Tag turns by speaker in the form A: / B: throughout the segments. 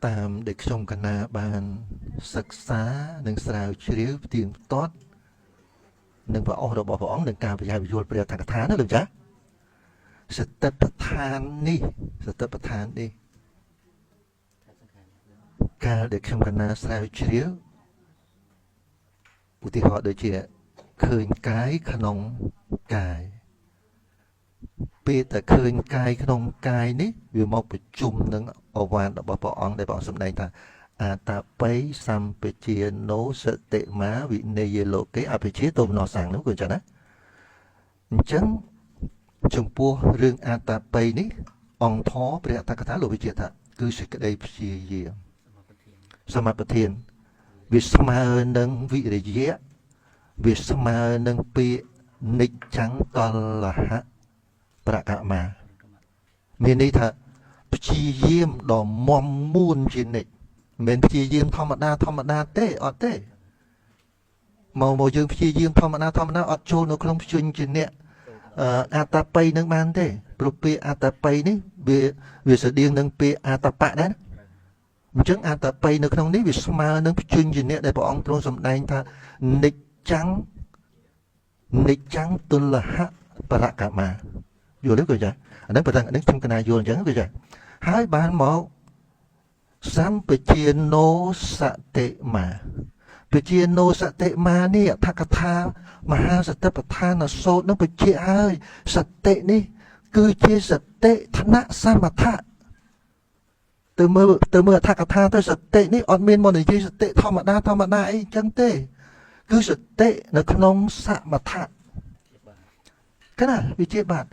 A: តាមដែលខ្ញុំកណាបានសិក្សានិងស្រាវជ្រាវទៀងទាត់នឹងព្រះអស់របស់ព្រះអង្គនឹងការប្រយ័ត្នពយល់ព្រះអធិកថាណាលោកចាសតិប្បដ្ឋាននេះកាលដែលខ្ញុំកណាស្រាវជ្រាវឧទាហរណ៍ដូចជាឃើញកាយក្នុងកាយពេលតែឃើញកាយក្នុងកាយនេះវាមកប្រជុំនឹងអវានរបស់ព្រះអង្គដែលព្រះអង្គសម្ដែងថាអតាបិសម្បជាណូសតិមាវិនយលោកេអភិជាតមនោសាំងនោះគឺចឹងណាអញ្ចឹងចំពោះរឿងអតាបិនេះអង្គធរព្រះអត្តកថាលោកវិជាថាគឺសេចក្តីព្យាយាមសមបធានវាស្មើនឹងវិរិយៈវាស្មើនឹងពាក្យនិច្ចំកលហៈប្រកមាមានន័យថាព្យាយាមដ៏មមមួនជានិច្ចមិនមែនព្យាយាមធម្មតាទេអត់ទេមកយើងព្យាយាមធម្មតាអត់ចូលនៅក្នុងព្យញ្ជនៈអត្តបិនឹងបានទេព្រោះពាក្យអត្តបិនេះវាស្តៀងនឹងពាក្យអត្តបៈដែរអញ្ចឹងអត្តបិនៅក្នុងនេះវាស្មើនឹងព្យញ្ជនៈដែលព្រះអង្គទ្រង់សម្ដែងថានិច្ចំទុលហៈបរកមាយល់ទេគឺចាអាហ្នឹងបើថានេះខ្ញុំកណាយល់អញ្ចឹងគឺចាហើយបានមកសម្បជាណូសតិមាបជាណូសតិមានេះអត្ថកថាមហាសតិប្បដ្ឋានសូត្រនឹងបញ្ជាក់ហើយសតិនេះគឺជាសតិថ្នាក់សមថៈទៅមើលអត្ថកថាទៅសតិនេះអត់មានមកនិយាយសតិធម្មតាអីចឹងទេគឺសតិនៅក្នុងសមថៈកណាវិជាបាទ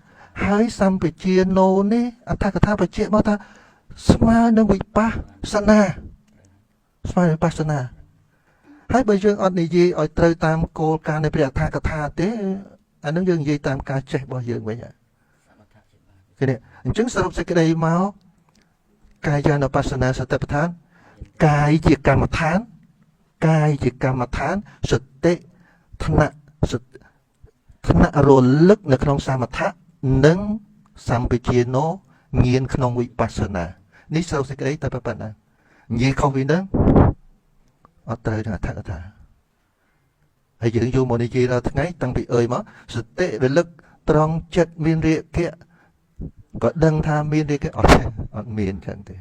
A: ហើយសម្បជាណូនេះអត្ថកថាបញ្ជាក់មកថាស្មើនឹងវិបស្សនាហើយបើយើងអត់និយាយឲ្យត្រូវតាមគោលការណ៍នៃព្រះអត្ថកថាទេអានឹងយើងនិយាយតាមការចេះរបស់យើងវិញឃើញទេអញ្ចឹងសរុបសេចក្តីមកកាយានុបស្សនាសតិប្បដ្ឋានកាយជាកម្មដ្ឋានសតិថ្នាក់រលឹកនៅក្នុងសមថៈនិងសម្បជាណូញៀនក្នុងវិបស្សនានេះសរុបសេចក្តីតែប៉ុណ្ណានិយាយខុសពីនឹងអត់ត្រូវនឹងអត្ថកថាហើយយើងយកមកនិយាយដល់ថ្ងៃតាំងពីអើយមកសតិរលឹកត្រង់ចិត្តមានរាគៈក៏ដឹងថាមានរាគៈអត់មានចឹងទេ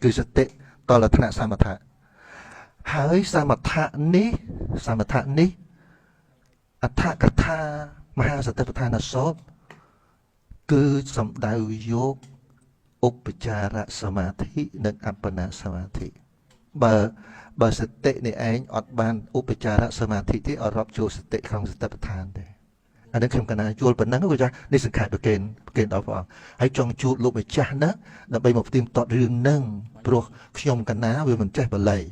A: គឺសតិតលថ្នាក់សមថៈហើយសមថៈនេះអត្ថកថាមហាសតិប្បដ្ឋានសូត្រគឺសំដៅយកឧបចារសមាធិនិងអបណាសមាធិបើសតិនេះឯងអត់បានឧបចារសមាធិទេអត់រាប់ចូលសតិក្នុងសតិប្បដ្ឋានទេអានេះខ្ញុំកណាជួលប៉ុណ្ណឹងក៏ចានេះសង្ខេបប្រកេនដល់ព្រះអង្គហើយចង់ជួបលោកម្ចាស់ណាដើម្បីមកផ្ទៀងផ្ទាត់រឿងហ្នឹងព្រោះខ្ញុំកណាវាមិនចេះបល័យ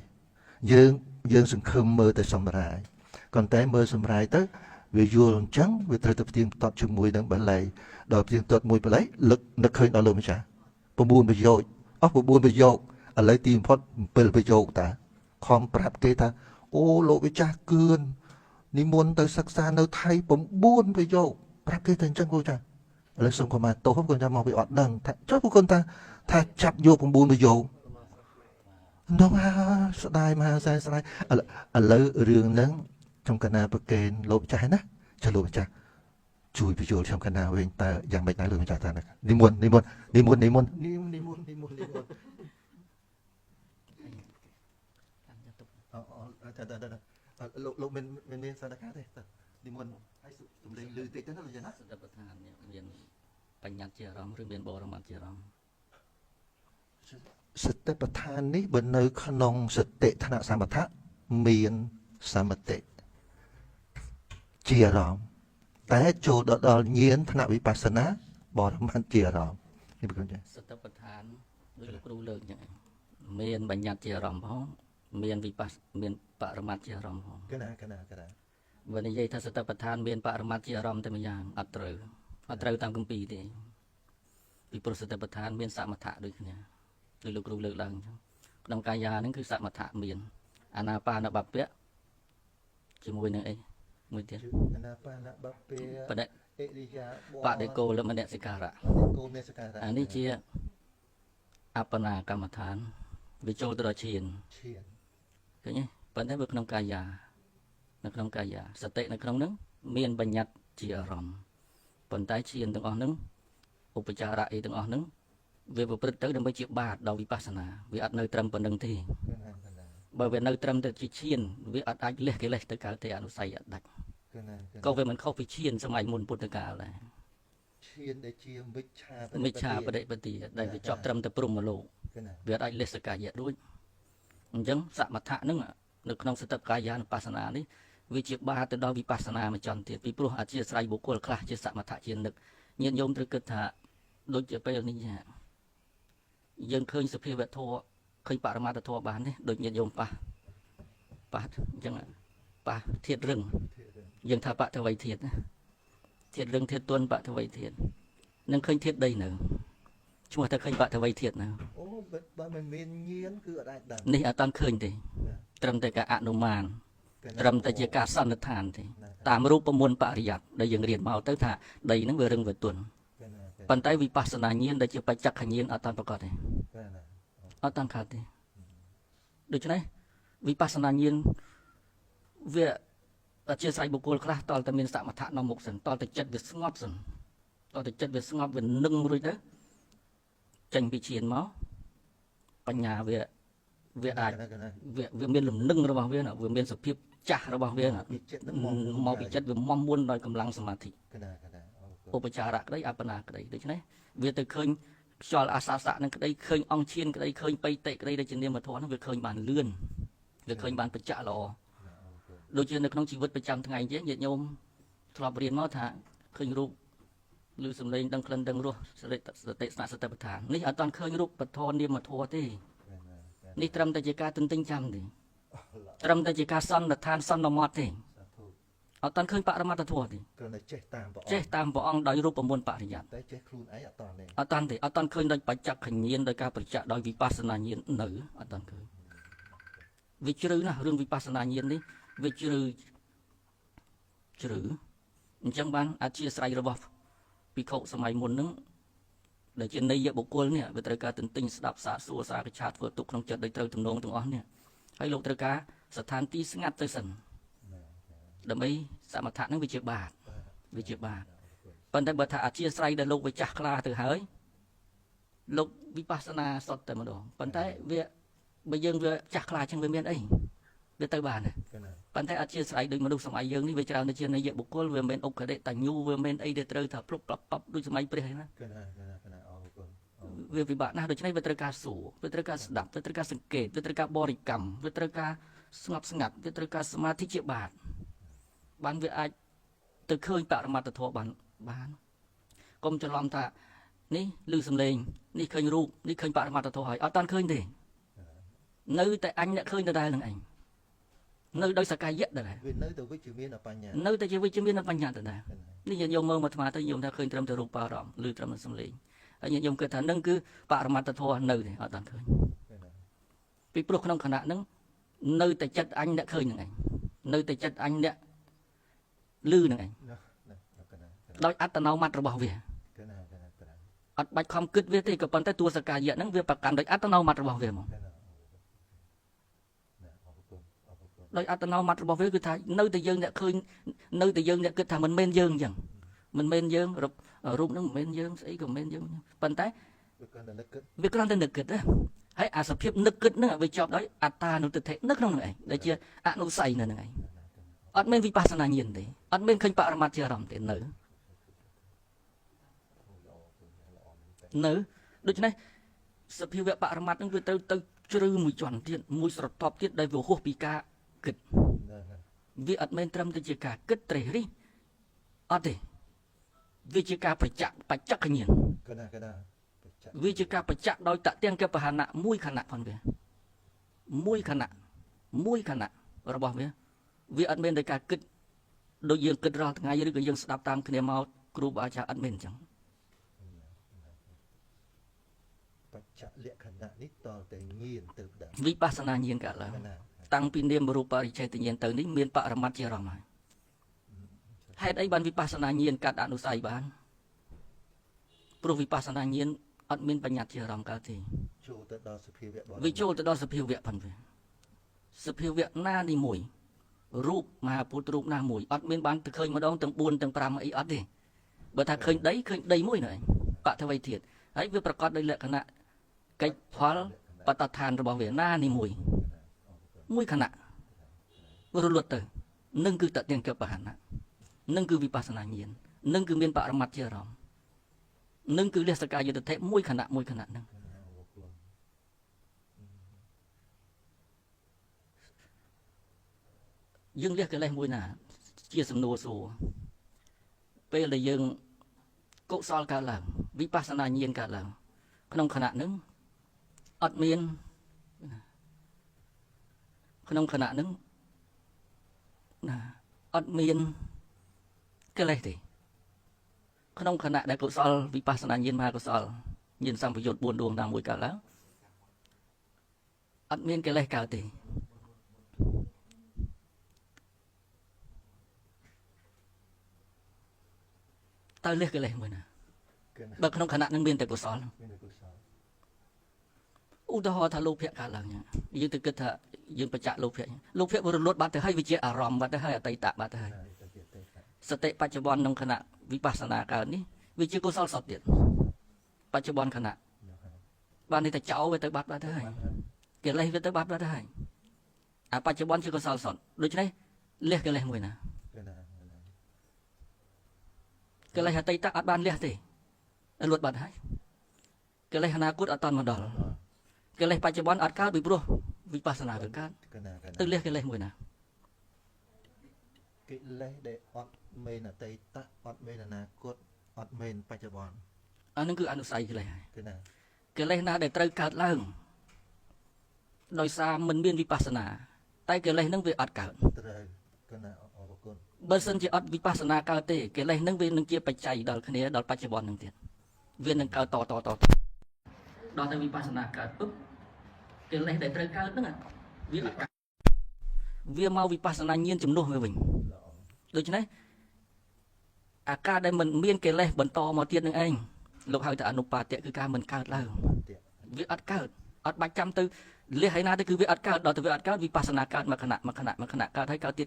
A: យើងសង្ឃឹមមើលតែសម្រាយប៉ុន្តែមើលសម្រាយទៅវាយល់អញ្ចឹងវាត្រូវទៅផ្ទៀងផ្ទាត់ជាមួយនឹងបល័យដល់ផ្ទៀងផ្ទាត់មួយបល័យនឹកឃើញដល់លោកម្ចាស់9ប្រយោគអស់9ប្រយោគឥឡូវទីបំផុត7ប្រយោគតាខំប្រាប់គេថាអូលោកម្ចាស់គឿននិមន្តទៅសិក្សានៅថៃ9ប្រយោគប្រាប់គេទៅអញ្ចឹងគូចាឥឡូវសូមខំមកទោសគូចាមកវាអត់ដឹងថាចុះគូថាចាប់យក9ប្រយោគនោះស្ដាយមហាសាស្ត្រឥឡូវរឿងហ្នឹងខ្ញុំកណាប្រកេនលោកម្ចាស់ណាចុះលោកម្ចាស់ជួយបញ្យល់ខ្ញុំកណាវិញតើយ៉ាងម៉េចដែរលោកម្ចាស់ថានិមន្តលោកមានសារការទេនិមន្តហើយសំលេងលឺតិចទៅណាលោកចាណាសតិប្បដ្ឋានមានបញ្ញត្តិជាអារម្មណ៍ឬមានបរមត្ថជាអារម្មណ៍សតិប្បដ្ឋាននេះបើនៅក្នុងសតិថ្នាក់សមថៈមានសមតិជាអារម្មណ៍តែចូលដល់ញាណថ្នាក់វិបស្សនាបរមត្ថជាអារម្មណ៍នេះបងចាសតិប្បដ្ឋានដូចលោកគ្រូលើកអញ្ចឹងមានបញ្ញត្តិជាអារម្មណ៍ផងមានវិបស្សមានបរមត្ថជាអារម្មណ៍ផងកណាបើនិយាយថាសតិប្បដ្ឋានមានបរមត្ថជាអារម្មណ៍តែម្យ៉ាងអត់ត្រូវតាមគម្ពីរទេពីព្រោះសតិប្បដ្ឋានមានសមថៈដូចគ្នាដោយលោកគ្រូលើកឡើងអញ្ចឹងក្នុងកាយាហ្នឹងគឺសមថៈមានអានាបានបព្វៈជាមួយនឹងអីមួយទៀតអានាបានបព្វៈបដិអិរិយាបថបដិគោលមនសិការៈអានេះជា
B: អបណាកម្មដ្ឋានវាចូលទៅដល់ឈាន
A: ឈាន
B: ឃើញទេប៉ុន្តែវាក្នុងកាយានៅក្នុងកាយាសតិនៅក្នុងហ្នឹងមានបញ្ញត្តិជាអារម្មណ៍ប៉ុន្តែឈានទាំងអស់ហ្នឹងឧបចារៈអីទាំងអស់ហ្នឹងវាប្រព្រឹត្តទៅដើម្បីជាបាតដល់វិបស្សនាវាអត់នៅត្រឹមប៉ុណ្្នឹងទេ
A: កណាកណា
B: បើវានៅត្រឹមតែជាឈានវាអត់អាចលះកិលេសទៅកើតទេអនុស័យអត់ដាច់
A: កណា
B: ក៏វាមិនខុសពីឈានសម័យមុនពុទ្ធកាលដែរ
A: ឈានដែលជាមិច្ឆា
B: មិច្ឆាបដិបទាដែលវាជាប់ត្រឹមតែព្រហ្មលោក
A: កណា
B: វាអត់អាចលះសកាយៈរួចអញ្ចឹងសមថៈហ្នឹងនៅក្នុងសតិកាយានុបស្សនានេះវាជាបាតទៅដល់វិបស្សនាមួយចន្ទទៀតពីព្រោះអធិស្ស្រ័យបុគ្គលខ្លះជាសមថៈជានឹកញាតិញោមត្រូវគិតថាដូចជាពេលនេះយើងឃើញសភាវៈធម៌ឃើញបរមត្ថធម៌បានទេដូចញាតិញោមប៉ះអញ្ចឹងប៉ះធាតរឹងយើងថាបតវ័យធាតណាធាតរឹងធាតទន់បតវ័យធាតនឹងឃើញធាតដីនៅឈ្មោះតែឃើញបតវ័យធាតនៅ
A: អូបើមិនមានញៀនគឺអត់អាចដឹង
B: នេះអត់តាន់ឃើញទេត្រឹមតែការអនុមានត្រឹមតែជាការសន្និដ្ឋានទេតាមរូបមន្តបរិយ័តដែលយើងរៀនមកទៅថាដីហ្នឹងវារឹងវាទន់ប៉ុន្តែវិបស្សនាញាណដែលជាបច្ចក្ខញាណអត់តាន់ប្រកបទេអត់តាន់ខាត់ទេដូច្នេះវិបស្សនាញាណវាអធិស្ស្រ័យបុគ្គលខ្លះតលតែមានសមថៈនៅមុខសិនតលតែចិត្តវាស្ងប់សិនតលតែចិត្តវាស្ងប់វានឹងរួចទៅចេញពីឈានមកបញ្ញាវាអាចវាមានលំនឹងរបស់វាវាមានសភាពចាស់របស់វាមកពីចិត្តវាមុំមុនដោយកម្លាំងសមាធិឧបចារៈក្តីអបណាក្តីដូច្នេះវាទៅឃើញខ្យល់អាសាសៈនឹងក្តីឃើញអង្គឈានក្តីឃើញបៃតិក្តីដែលជានាមធម៌ហ្នឹងវាឃើញបានលឿនវាឃើញបានបច្ចៈល្អដូចជានៅក្នុងជីវិតប្រចាំថ្ងៃជាញាតិញោមធ្លាប់រៀនមកថាឃើញរូបឬសំឡេងដឹងក្លិនដឹងរសសតិស្មាសតិប្បដ្ឋាននេះអត់ទាន់ឃើញរូបពធនាមធម៌ទេនេះត្រឹមតែជាការទន្ទិញចាំទេត្រឹមតែជាការសន្និដ្ឋានសន្មតទេអត់តាន់ឃើញបរមត្តធម៌ទេ
A: គ្រាន់តែចេះតាមព្រះអង្គ
B: ចេះតាមព្រះអង្គដោយរូបមន្តបរិយ័ត
A: តែចេះខ្លួនឯងអត់តាន់ទេ
B: អត់តាន់ទេអត់តាន់ឃើញដោយបច្ចក្ខញាណដោយការប្រចាំដោយវិបស្សនាញាណនៅអត់តាន់ឃើញវាជ្រៅណាស់រឿងវិបស្សនាញាណនេះវាជ្រៅអញ្ចឹងបានអធិស្ស្រ័យរបស់ភិក្ខុសម័យមុនហ្នឹងដែលជាន័យបុគ្គលនេះវាត្រូវការទន្ទិញស្ដាប់សាកសួរសាកឆាតធ្វើទុកក្នុងចិត្តដោយត្រូវទំនងទាំងអស់នេះហើយលោកត្រូវការស្ថានទីស្ងាត់ទៅសិនដើម្បីសមថៈហ្នឹងវាជាបាតប៉ុន្តែបើថាអធិស្ស្រ័យដែលលោកវាចាស់ខ្លាទៅហើយលោកវិបស្សនាសុទ្ធតែម្ដងប៉ុន្តែវាបើយើងវាចាស់ខ្លាចឹងវាមានអីវាទៅបានប៉ុន្តែអធិស្ស្រ័យដូចមនុស្សសម័យយើងនេះវាច្រើនទៅជាន័យបុគ្គលវាមិនមែនឧបកដិតញ្ញូវាមិនមែនអីដែលត្រូវថាភ្លុកប្លប់ប៉ប់ដូចសម័យព្រះហ្នឹងណាវាពិបាកណាស់ដូច្នេះវាត្រូវការសួរវាត្រូវការស្ដាប់វាត្រូវការសង្កេតវាត្រូវការបរិកម្មវាត្រូវការស្ងប់ស្ងាត់វាត្រូវការសមាធិជាបាតបានវាអាចទៅឃើញបរមត្តធម៌បានកុំច្រឡំថានេះឮសំឡេងនេះឃើញរូបនេះឃើញបរមត្តធម៌ហើយអត់តាន់ឃើញទេនៅតែអញអ្នកឃើញដដែលនឹងឯងនៅដោយសកាយៈដដែល
A: វានៅតែវិជ្ជមានអបញ្ញា
B: នៅតែជាវិជ្ជមានអបញ្ញាដដែលនេះញាតិញោមមើលមកអាត្មាទៅញោមថាឃើញត្រឹមតែរូបអារម្មណ៍ឬត្រឹមតែសំឡេងហើយញាតិញោមគិតថានឹងគឺបរមត្តធម៌នៅទេអត់តាន់ឃើញពីព្រោះក្នុងខណៈហ្នឹងនៅតែចិត្តអញអ្នកឃើញនឹងឯងនៅតែចិត្តអញអ្នកឮនឹងឯងដោយអត្តនោម័តរបស់វាអត់បាច់ខំគិតវាទេក៏ប៉ុន្តែតួសកាយៈហ្នឹងវាប្រកាន់ដោយអត្តនោម័តរបស់វាហ្មងដោយអត្តនោម័តរបស់វាគឺថានៅតែយើងអ្នកឃើញនៅតែយើងអ្នកគិតថាមិនមែនយើងអញ្ចឹងមិនមែនយើងរូបហ្នឹងមិនមែនយើងស្អីក៏មិនមែនយើងប៉ុន្តែវាគ្រាន់តែនឹកគិតណាហើយអាសភាពនឹកគិតហ្នឹងវាជាប់ដោយអត្តានុទិដ្ឋិនៅក្នុងហ្នឹងឯងដែលជាអនុស័យនៅហ្នឹងឯងអត់មានវិបស្សនាញាណទេអត់មានឃើញបរមត្តជាអារម្មណ៍ទេនៅដូច្នេះសភាវៈបរមត្តហ្នឹងវាត្រូវទៅជ្រៅមួយជាន់ទៀតមួយស្រទាប់ទៀតដែលវាហួសពីការគិតវាអត់មែនត្រឹមតែជាការគិតត្រេះរិះអត់ទេវាជាការបច្ចក្ខញាណវាជាការបច្ចៈដោយតទាំងកបហណៈមួយខណៈផងវាមួយខណៈរបស់វាអត់មានដោយការគិតដូចយើងគិតរាល់ថ្ងៃឬក៏យើងស្ដាប់តាមគ្នាមកគ្រូបាអាចារ្យអត់មានអញ្ចឹង
A: បច្ចៈលក្ខណៈនេះតតែញៀនទៅដល់
B: វិបស្សនាញាណកើតឡើងតាំងពីនាមរូបបរិច្ឆេទញាណទៅនេះមានបរមត្តជាអារម្មណ៍ហើយហេតុអីបានវិបស្សនាញាណកាត់អនុស័យបានព្រោះវិបស្សនាញាណ អត់មានបញ្ញត្តិជាអារម្មណ៍កើតទេ
A: ចូលទៅដល់សភាវៈបរិ
B: វាចូលទៅដល់សភាវៈផងវាសភាវៈណានេះមួយរូបមហាពុទ្ធរូបណាមួយអត់មានបានទៅឃើញម្ដងទាំង4ទាំង5អីអត់ទេបើថាឃើញដីមួយនៅឯងបតវៃធាតុហើយវាប្រកបដោយលក្ខណៈកិច្ចផលបតដ្ឋានរបស់វាណានេះមួយខណៈវារលត់ទៅនឹងគឺតទាំងកបហណៈនឹងគឺវិបស្សនាញាណនឹងគឺមានបរមត្តជាអារម្មណ៍នឹងគឺលះសកាយយុទ្ធិមួយខណៈហ្នឹងយើងលះកិលេសមួយណាជាសំណួរសួរពេលដែលយើងកុសលកើតឡើងវិបស្សនាញាណកើតឡើងក្នុងខណៈហ្នឹងអត់មានក្នុងខណៈហ្នឹងណាអត់មានកិលេសទេក្នុងខណៈដែលកុសលវិបស្សនាញាណមហាកុសលញាណសម្ពយុទ្ធ4ដួងតាមមួយកើតឡើងអត់មានកិលេសកើតទេតើលះកិលេសមួយណាបើក្នុងខណៈនឹងមានតែកុសលឧទាហរណ៍ថាលោភៈកើតឡើងយើងទៅគិតថាយើងបច្ចៈលោភៈវារលត់បាត់ទៅហើយវាជាអារម្មណ៍បាត់ទៅហើយអតីតបាត់ទៅហើយសតិបច្ចុប្បន្នក្នុងខណៈវិបស្សនាកើតនេះវាជាកុសលសតទៀតបច្ចុប្បន្នខណៈបាននេះតែចោលវាទៅបាត់ទៅហើយកិលេសវាទៅបាត់ទៅហើយអាបច្ចុប្បន្នជាកុសលសតដូច្នេះលះកិលេសមួយណាកិលេសអតីតអត់បានលះទេលត់បាត់ហើយកិលេសអនាគតអត់តន់មកដល់កិលេសបច្ចុប្បន្នអត់កើតពីព្រោះវិបស្សនាវាកើតទៅលះកិលេសមួយណា
A: កិលេសដែលអត់មានអតីតអត់មានអនាគតអត់មានបច្ចុប្បន្ន
B: អានឹងគឺអនុស័យកិលេសហើយ
A: គឺណា
B: កិលេសណាដែលត្រូវកើតឡើងដោយសារមិនមានវិបស្សនាតែកិលេសនឹងវាអត់កើត
A: ត្រូវគឺណាអរគុណ
B: បើសិនជាអត់វិបស្សនាកើតទេកិលេសនឹងវានឹងជាបច្ច័យដល់គ្នាដល់បច្ចុប្បន្ននឹងទៀតវានឹងកើតតដល់តែវិបស្សនាកើតពុបកិលេសដែលត្រូវកើតហ្នឹងវាអត់កើតវាមកវិបស្សនាញាណជំនួសវាវិញដូច្នេះអាការដែលមិនមានកិលេសបន្តមកទៀតនឹងឯងលោកហៅថាអនុបាទៈគឺការមិនកើតឡើងវាអត់កើតអត់បាច់ចាំទៅលះហើយណាទៅគឺវាអត់កើតដល់ទៅវាអត់កើតវិបស្សនាកើតមួយខណៈកើតហើយកើតទៀ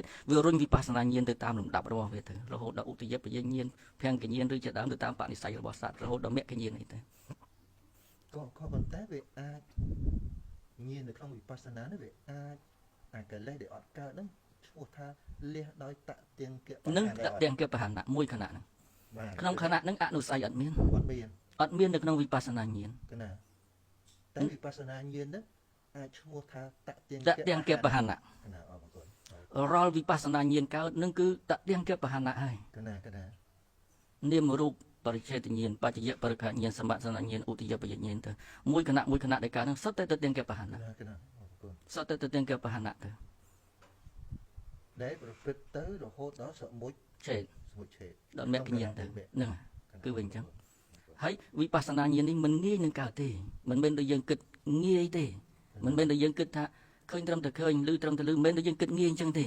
B: តវារុញវិបស្សនាញាណទៅតាមលំដាប់របស់វាទៅរហូតដល់ឧទយបយញាណភង្គញាណឬជាដើមទៅតាមបនិស្ស័យរបស់សត្វរហូតដល់មគ្គញាណអីទៅ
A: ក៏ប៉ុន្តែវាអាចញាណនៅក្នុងវិបស្សនានេះវាអាចអាកិលេសដែលអត់កើតហ្នឹងឈ្មោះថាលះដោយតទាំងគៈ
B: នឹងតទាំងគៈបហណៈមួយខណៈហ្នឹងក្នុងខណៈហ្នឹងអនុស័យអត់មាននៅក្នុងវិបស្សនាញាណ
A: គឺណាតែវិបស្សនាញាណហ្នឹងអាចឈ្មោះថាត
B: ទាំងគៈបហណៈ
A: គឺណាអរគុណ
B: រាល់វិបស្សនាញាណកើតនឹងគឺតទាំងគៈបហណៈហើយ
A: គឺណា
B: នាមរូបបរិច្ឆេទញាណបច្ចយៈបរិក្ខញាណសម្បត្តិសញ្ញាញាណឧទយបយញាណទៅមួយខណៈដែលកើតហ្នឹងសុទ្ធតែទាំងគៈបហណៈ
A: គឺណាអរគុណ
B: សុទ្ធតែទាំងគៈបហណៈទៅ
A: ដែលប្រព្រឹត្តទៅរហូតដល់សមុជ
B: ឆេតដល់មគ្គញាណទៅហ្នឹងគឺវិញអញ្ចឹងហើយវិបស្សនាញាណនេះមិនងាយនឹងកើតទេមិនមែនដូចយើងគិតងាយទេមិនមែនដូចយើងគិតថាឃើញត្រឹមតែឃើញឬត្រឹមតែឮមិនមែនដូចយើងគិតងាយអញ្ចឹងទេ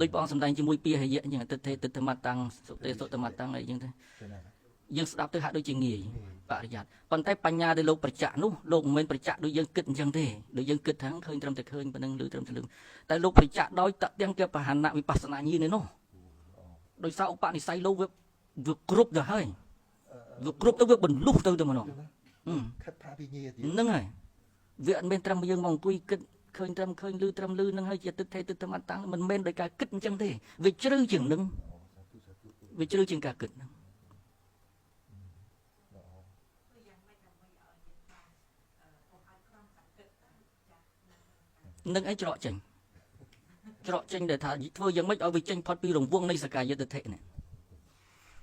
B: ដូចព្រះអង្គសម្ដែងជាមួយពាហយៈអញ្ចឹងទិដ្ឋេទិដ្ឋមតាំងសុទេសុតមតាំងអីអញ្ចឹងទេយើងស្ដាប់ទៅហាក់ដូចជាងាយបរិយ័តប៉ុន្តែបញ្ញាដែលលោកប្រចាក់នោះលោកមិនមែនប្រចាក់ដូចយើងគិតអញ្ចឹងទេដូចយើងគិតថាឃើញត្រឹមតែឃើញប៉ុណ្្នឹងឬត្រឹមតែឮតែលោកប្រចាក់ដោយតទាំងគៈបហណៈវិបស្សនាញាណនេះនោះដោយសារឧបនិស្ស័យលោកវាគ្រប់ទៅហើយវាគ្រប់ទៅវាបន្លុះទៅម្ដង
A: ខិតថាវិញ្ញាទៀត
B: ហ្នឹងហើយវាអត់មានត្រឹមយើងមកអង្គុយគិតឃើញត្រឹមឮហ្នឹងហើយជាទិដ្ឋេទិដ្ឋមតាំងមិនមែនដោយការគិតអញ្ចឹងទេវាជ្រៅជាងហ្នឹងវាជ្រៅជាងការគិតហ្នឹងនឹងអីច្រកចេញដែលថាធ្វើយ៉ាងម៉េចឲ្យវាចេញផុតពីរង្វង់នៃសកាយតិដ្ឋិនេះ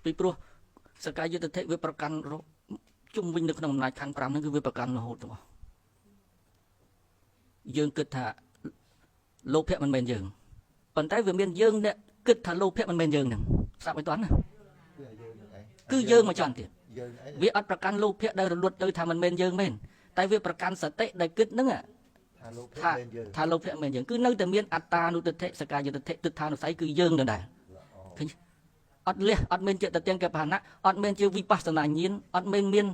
B: ពីព្រោះសកាយតិដ្ឋិវាប្រកាន់ជុំវិញនៅក្នុងអំណាចខណ្ឌ5ហ្នឹងគឺវាប្រកាន់រហូតទាំងអស់យើងគិតថាលោភៈមិនមែនយើងប៉ុន្តែវាមានយើងអ្នកគិតថាលោភៈមិនមែនយើងហ្នឹងស្ដាប់ឲ្យតាន់ណាគឺយើងមកចង់ទៀតវាអត់ប្រកាន់លោភៈដែលរលត់ទៅថាមិនមែនយើងមែនតែវាប្រកាន់សតិដែលគិតហ្នឹងថាលោភៈមិនមែនយើងគឺនៅតែមានអត្តានុទិដ្ឋិសកាយតិដ្ឋិទិដ្ឋានុស័យគឺយើងដដែលឃើញ អត់លះអត់មានជាតទាំងកបណៈអត់មានជាវិបស្សនាញាណអត់មាន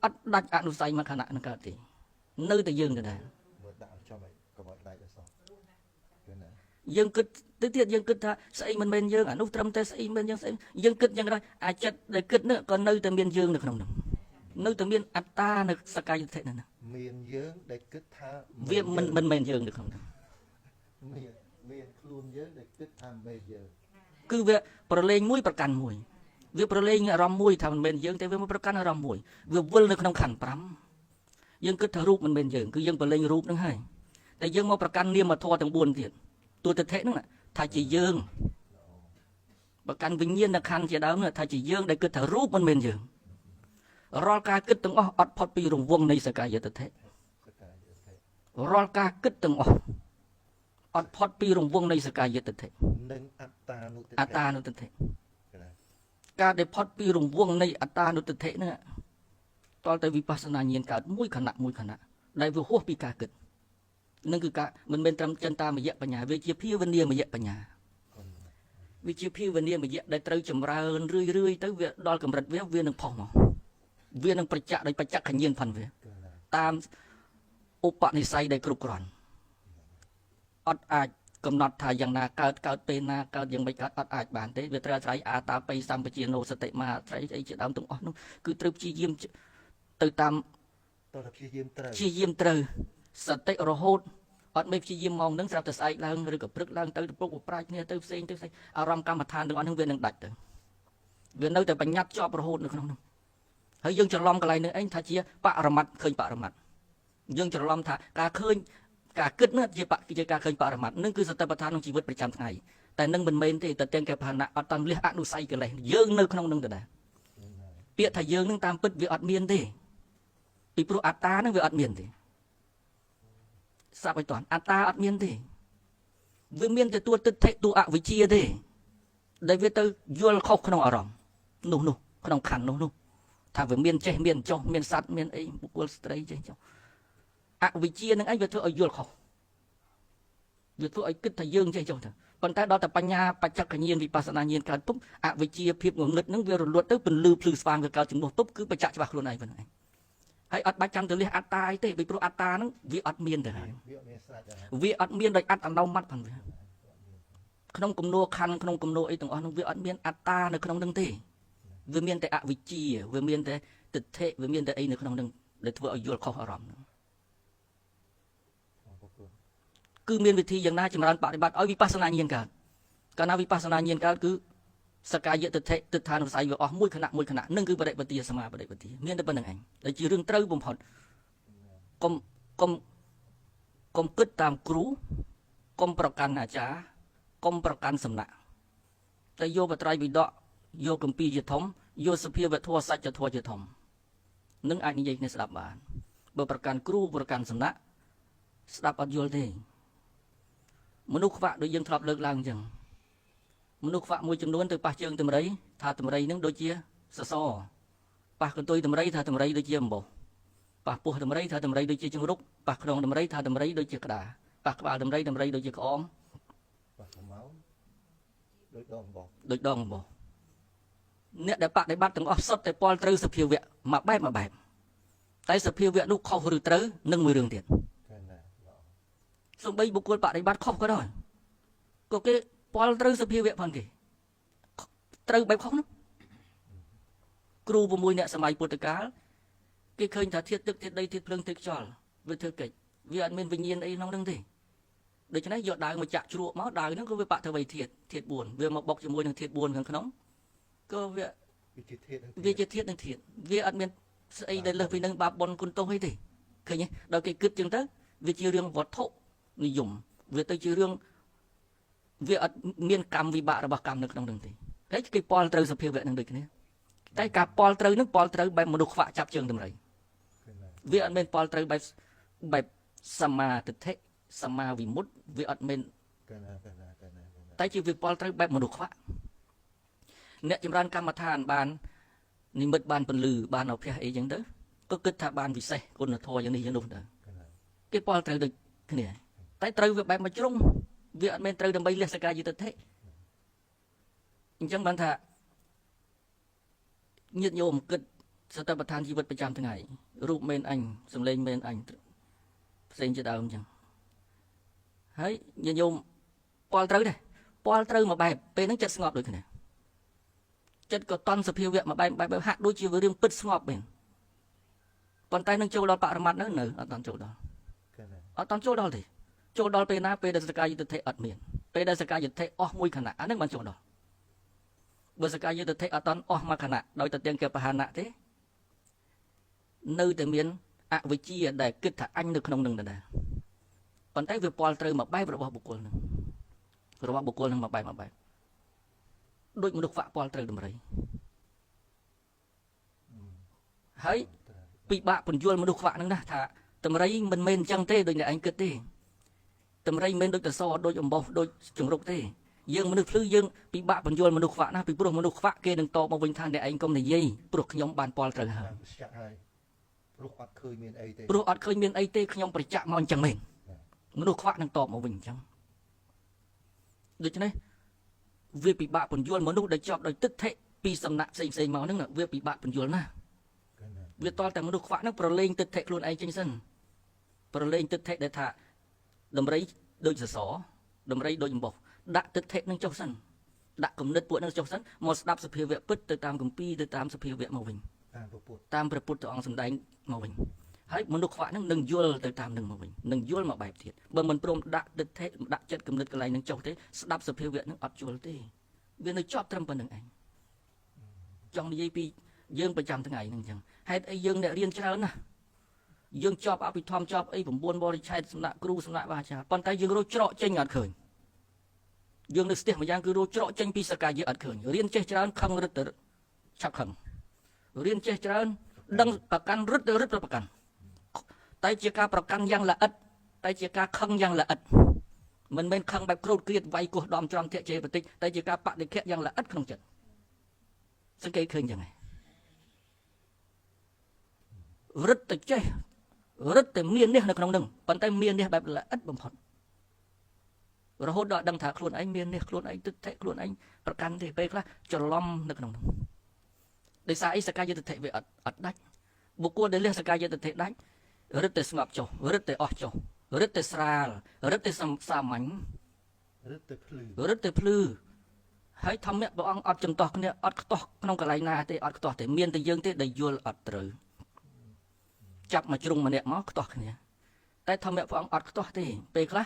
B: អត់ដាច់អនុស័យមកខណៈនឹងកើតទេនៅតែយើងដដែល
A: មើលដាក់ចំឯកុំឲ្យដាច់អសោះគឺណា
B: យើងគិតទៅទៀតយើងគិតថាស្អីមិនមែនយើងអានោះត្រឹមតែស្អីមិនយើងស្អីយើងគិតយ៉ាងไรអាចចិត្តដែលគិតនោះក៏នៅតែមានយើងនៅក្នុងនោះនៅតែមានអត្តានៅសកាយតិហ្នឹង
A: មានយើងដែលគិតថា
B: វាមិនមែនយើងនៅក្នុងនោះ
A: មានខ្លួនយើងដែលគិតថាមិនយើង
B: គឺវាប្រឡែងមួយប្រកាន់មួយវាប្រឡែងអារម្មណ៍មួយថាមិនមែនយើងតែវាមកប្រកាន់អារម្មណ៍មួយវាវិលនៅក្នុងខណ្ឌ5យើងគិតថារូបមិនមែនយើងគឺយើងប្រឡែងរូបហ្នឹងហើយតែយើងមកប្រកាន់នាមធម៌ទាំង4ទៀតទូទៅថេហ្នឹងថាជាយើងប្រកាន់វិញ្ញាណខណ្ឌជាដើមនោះថាជាយើងដែលគិតថារូបមិនមែនយើងរាល់ការគិតទាំងអស់អត់ផុតពីរង្វង់នៃសកាយតិថិរាល់ការគិតទាំងអស់អត់ផុតពីរង្វង់នៃសកាយតិថិ
A: និងអត្តានុតិ
B: អត្តានុតិថិការដែលផុតពីរង្វង់នៃអត្តានុតិថិហ្នឹងតលតែវិបស្សនាញាណកើតមួយខណៈដែលវាហួសពីការគិតនឹងគឺការមិនមែនត្រឹមចិន្តាមយៈបញ្ញាវាជាភាវនាមយៈបញ្ញាវាជាភាវនាមយៈដែលត្រូវចម្រើនរឿយទៅវាដល់កម្រិតវានឹងផុសមកវានឹងប្រចាក់ដោយបច្ចៈកញ្ញាណផាន់វាតាមឧបនិស្ស័យដែលគ្រប់គ្រាន់អត់អាចកំណត់ថាយ៉ាងណាកើតពេលណាកើតយ៉ាងម៉េចកើតអត់អាចបានទេវាត្រូវអាស្រ័យអាតាបិសម្បជាណូសតិមាត្រៃអីជាដើមទាំងអស់នោះគឺត្រូវព្យាយាមទៅតាម
A: តើព្យាយាមត្រូវ
B: ព្យាយាមត្រូវសតិរហូតអត់មិនព្យាយាមមកនឹងស្រាប់តែស្អែកឡើងឬក៏ព្រឹកឡើងទៅពុកប្រាជ្ញគ្នាទៅផ្សេងអារម្មណ៍កម្មដ្ឋានទាំងអស់នោះវានឹងដាច់ទៅវានៅតែបញ្ញត្តិជាប់រហូតនៅក្នុងនោះហើយយើងច្រឡំកន្លែងនេះអីថាជាបរមត្តឃើញបរមត្តយើងច្រឡំថាការឃើញការគិតនោះជាការឃើញបរមត្តនឹងគឺសតិប្បដ្ឋានក្នុងជីវិតប្រចាំថ្ងៃតែនឹងមិនមែនទេតែទាំងកែបណៈអត់តាន់លះអនុស័យកិលេសយើងនៅក្នុងនឹងដដែលពាក្យថាយើងនឹងតាមពិតវាអត់មានទេពីព្រោះអត្តានឹងវាអត់មានទេស្រាប់ឲ្យតន់អត្តាអត់មានទេវាមានតែតួទិដ្ឋិតួអវិជ្ជាទេដែលវាទៅយល់ខុសក្នុងអារម្មណ៍នោះក្នុងខណ្ឌនោះថាវាមានចេះមានចុះមានសัตว์មានអីបុគ្គលស្ត្រីចេះចុះអវិជ្ជានឹងឯងវាធ្វើឲ្យយល់ខុសវាធ្វើឲ្យគិតថាយើងចេះចុះទៅប៉ុន្តែដល់តែបញ្ញាបច្ចកញ្ញាណវិបស្សនាញាណកើតពុបអវិជ្ជាភាពងងឹតនឹងវារលត់ទៅពន្លឺភ្លឺស្វាងវាកើតជំនួសពុបគឺបច្ចៈច្បាស់ខ្លួនឯងប៉ុណ្ណឹងហើយអត់បាច់ចាំទៅលះអត្តាអីទេពីព្រោះអត្តាហ្នឹងវាអត់មានទៅហើយវាអត់មានដោយអត្តអនុម័តផងវាក្នុងគំនូខណ្ឌក្នុងគំនូអីទាំងអស់នោះវាអត់មានអត្តានៅក្នុងនឹងទេវាមានតែអវិជ្ជាវាមានតែទិដ្ឋិវាមានតែអីនៅក្នុងនឹងដែលធ្វើឲ្យយល់ខុសអារម្មណ៍ហ្នឹងគឺមានវិធីយ៉ាងណាចម្រើនបប្រតិបត្តិឲ្យវិបស្សនាញាណកើតកាលណាវិបស្សនាញាណកើតគឺសកាយតិដ្ឋិទិដ្ឋានុស័យវាអស់មួយខណៈនឹងគឺបដិបទាសមាបដិបទាមានតែប៉ុណ្្នឹងឯងដែលជារឿងត្រូវបំផុតកុំគិតតាមគ្រូកុំប្រកាន់អាចារ្យកុំប្រកាន់សំណាក់តែយកបត្រៃវិដកយកគម្ពីរជាធំយកសភាវធម៌សច្ចធម៌ជាធំនឹងអាចនិយាយគ្នាស្ដាប់បានបើប្រកាន់គ្រូប្រកាន់សំណាក់ស្ដាប់អត់យល់ទេមនុស្សខ្វាក់ដូចយើងធ្លាប់លើកឡើងអញ្ចឹងមនុស្សខ្វាក់មួយចំនួនទៅប៉ះជើងតម្រៃថាតម្រៃនឹងដូចជាសសរប៉ះកន្ទុយតម្រៃថាតម្រៃដូចជាអំបោះប៉ះពោះតម្រៃថាតម្រៃដូចជាជង្រុកប៉ះខ្នងតម្រៃថាតម្រៃដូចជាក្តារប៉ះក្បាលតម្រៃដូចជាក្អម
A: ប៉ះខ្មៅដូចដងអំបោះ
B: អ្នកដែលបដិបត្តិទាំងអស់សុទ្ធតែពលត្រូវសភាវៈមួយបែបតែសភាវៈនោះខុសឬត្រូវនឹងមួយរឿងទៀតសូម្បីបុគ្គលបដិបត្តិខុសក៏ដោយក៏គេពលត្រូវសភាវៈផងគេត្រូវបែបខុសនោះគ្រូ6អ្នកសម័យពុទ្ធកាលគេឃើញថាធាតុទឹកធាតុដីធាតុភ្លើងធាតុខ្យល់វាធ្វើកិច្ចវាអត់មានវិញ្ញាណអីក្នុងហ្នឹងទេដូច្នេះយកដាវមកចាក់ជ្រក់មកដាវហ្នឹងក៏វាបតវ័យធាតុ4វាមកបុកជាមួយនឹងធាតុ4ខាងក្នុងក៏វាជាធាតុនឹងធាតុវាអត់មានស្អីដែលលើសពីនឹងបាបបុណ្យគុណទោសអីទេឃើញទេដល់គេគិតចឹងទៅវាជារឿងវត្ថុនិយមវាទៅជារឿងវាអត់មានកម្មវិបាករបស់កម្មនៅក្នុងនឹងទេហើយគេពលត្រូវសភាវៈនឹងដូចគ្នាតែការពលត្រូវនឹងពលត្រូវបែបមនុស្សខ្វាក់ចាប់ជើងតម្រៃវាអត់មានពលត្រូវបែបសមាទិដ្ឋិសមាវិមុតតិវាអត់មានតែជាវាពលត្រូវបែបមនុស្សខ្វាក់អ្នកចម្រើនកម្មដ្ឋានបាននិមិត្តបានពលឺបានអភៈអីចឹងទៅក៏គិតថាបានពិសេសគុណធម៌យ៉ាងនេះយ៉ាងនោះទៅគេពលត្រូវដូចគ្នាតែត្រូវវាបែបមួយជ្រុងវាអត់មានត្រូវដើម្បីលះសកាយតិដ្ឋិអ អញ្ចឹងបានថាញាតិញោមគិតសតបដ្ឋានជីវិតប្រចាំថ្ងៃរូបមែនអញសម្លេងមែនអញផ្សេងជាដើមអញ្ចឹងហើយញាតិញោមពាល់ត្រូវដែរពាល់ត្រូវមួយបែបពេលហ្នឹងចិត្តស្ងប់ដូចគ្នាចិត្តក៏តន់សភាវៈមួយបែបហាក់ដូចជារឿងពិតស្ងប់មែនប៉ុន្តែនឹងចូលដល់បរមត្តនៅអត់តន់ចូលដល់អត់តន់ចូលដល់ទេចូលដល់ពេលណាពេលដែលសកាយយុទ្ធិអត់មានពេលដែលសកាយយុទ្ធិអស់មួយខណៈអាហ្នឹងបានចូលដល់បើសកាយយុទ្ធិអត់តន់អស់មួយខណៈដោយតែទាំងកបហានៈទេនៅតែមានអវិជ្ជាដែលគិតថាអញនៅក្នុងនឹងដែរប៉ុន្តែវាពាល់ត្រូវមួយបែបរបស់បុគ្គលនឹងមួយបែបដូចមនុស្សខ្វាក់ពាល់ត្រូវដំរីហើយពិបាកពន្យល់មនុស្សខ្វាក់នឹងណាថាដំរីមិនមែនអញ្ចឹងទេដូចអ្នកឯងគិតទេដំរីមិនមែនដូចតសដូចអំបោសដូចចង្រុកទេយើងមនុស្សភ្លឺយើងពិបាកពន្យល់មនុស្សខ្វាក់ណាពីព្រោះមនុស្សខ្វាក់គេនឹងតបមកវិញថាអ្នកឯងកុំនិយាយព្រោះខ្ញុំបានពាល់ត្រូវហើយព្រោះអត់ឃើញមានអីទេខ្ញុំប្រចាក់មកអញ្ចឹងមែនមនុស្សខ្វាក់នឹងតបមកវិញអញ្ចឹងដូច្នេះវាពិបាកពន្យល់មនុស្សដែលជាប់ដោយទឹកធិពីសំណាក់ផ្សេងមកហ្នឹងវាពិបាកពន្យល់ណាវាតតែមនុស្សខ្វាក់ហ្នឹងប្រឡែងទឹកធិខ្លួនឯងចេញសិនប្រឡែងទឹកធិដែលថាដំរីដូចសសរដំរីដូចអំបោះដាក់ទឹកធិនឹងចុះសិនដាក់គំនិតពួកនឹងចុះសិនមកស្ដាប់សភាវៈពិតទៅតាមគម្ពីរទៅតាមសភាវៈមកវិញតាមព្រះពុទ្ធអង្គសម្ដែងមកវិញហើយមនុស្សខ្វាក់ហ្នឹងនឹងយល់ទៅតាមនឹងមកវិញនឹងយល់មកបែបទៀតបើមិនព្រមដាក់ទឹកធិដាក់ចិត្តគំនិតកន្លែងនឹងចុះទេស្ដាប់សភាវៈនឹងអត់យល់ទេវានៅជាប់ត្រឹមប៉ុណ្្នឹងឯងចង់និយាយពីយើងប្រចាំថ្ងៃហ្នឹងអញ្ចឹងហេតុអីយើងអ្នករៀនច្រើនណាស់យើងជាប់អភិធម្មជាប់អី9បរិច្ឆេទសំណាក់គ្រូសំណាក់បាអាចារ្យប៉ុន្តែយើងរកច្រកចេញអត់ឃើញយើងនៅស្ទះមួយយ៉ាងគឺរកច្រកចេញពីសកាយៈអត់ឃើញរៀនចេះច្រើនខឹងរឹតទៅឆាប់ខឹងរៀនចេះច្រើនដឹងប្រកាន់រឹតទៅរឹតប្រកាន់តែជាការប្រកាន់យ៉ាងល្អិតតែជាការខឹងយ៉ាងល្អិតមិនមែនខឹងបែបក្រោតគ្រៀតវាយគោះដំច្រំធាក់ជេរបន្តិចតែជាការបដិខៈយ៉ាងល្អិតក្នុងចិត្តសង្កេតឃើញយ៉ាងហ្នឹងរឹតទៅចេះរឹតតែមាននេះនៅក្នុងនឹងប៉ុន្តែមាននេះបែបល្អិតបំផុតរហូតដល់ដឹងថាខ្លួនឯងមាននេះខ្លួនឯងទឹកធិខ្លួនឯងប្រកាន់ទេពេលខ្លះច្រឡំនៅក្នុងនោះដោយសារអីសកាយតិធិវាអត់ដាច់បុគ្គលដែលលះសកាយតិធិដាច់រឹតតែស្ងប់ចុះរឹតតែអស់ចុះរឹតតែស្រាលរឹតតែសាមញ្ញរឹតតែភ្លឺហើយធម្មៈព្រះអង្គអត់ចំទាស់គ្នាអត់ខ្ទាស់ក្នុងកន្លែងណាទេអត់ខ្ទាស់ទេមានតែយើងទេដែលយល់អត់ត្រូវចាប់មកជ្រុងម្នាក់មកខ្ទាស់គ្នាតែធម្មៈព្រះអង្គអត់ខ្ទាស់ទេពេលខ្លះ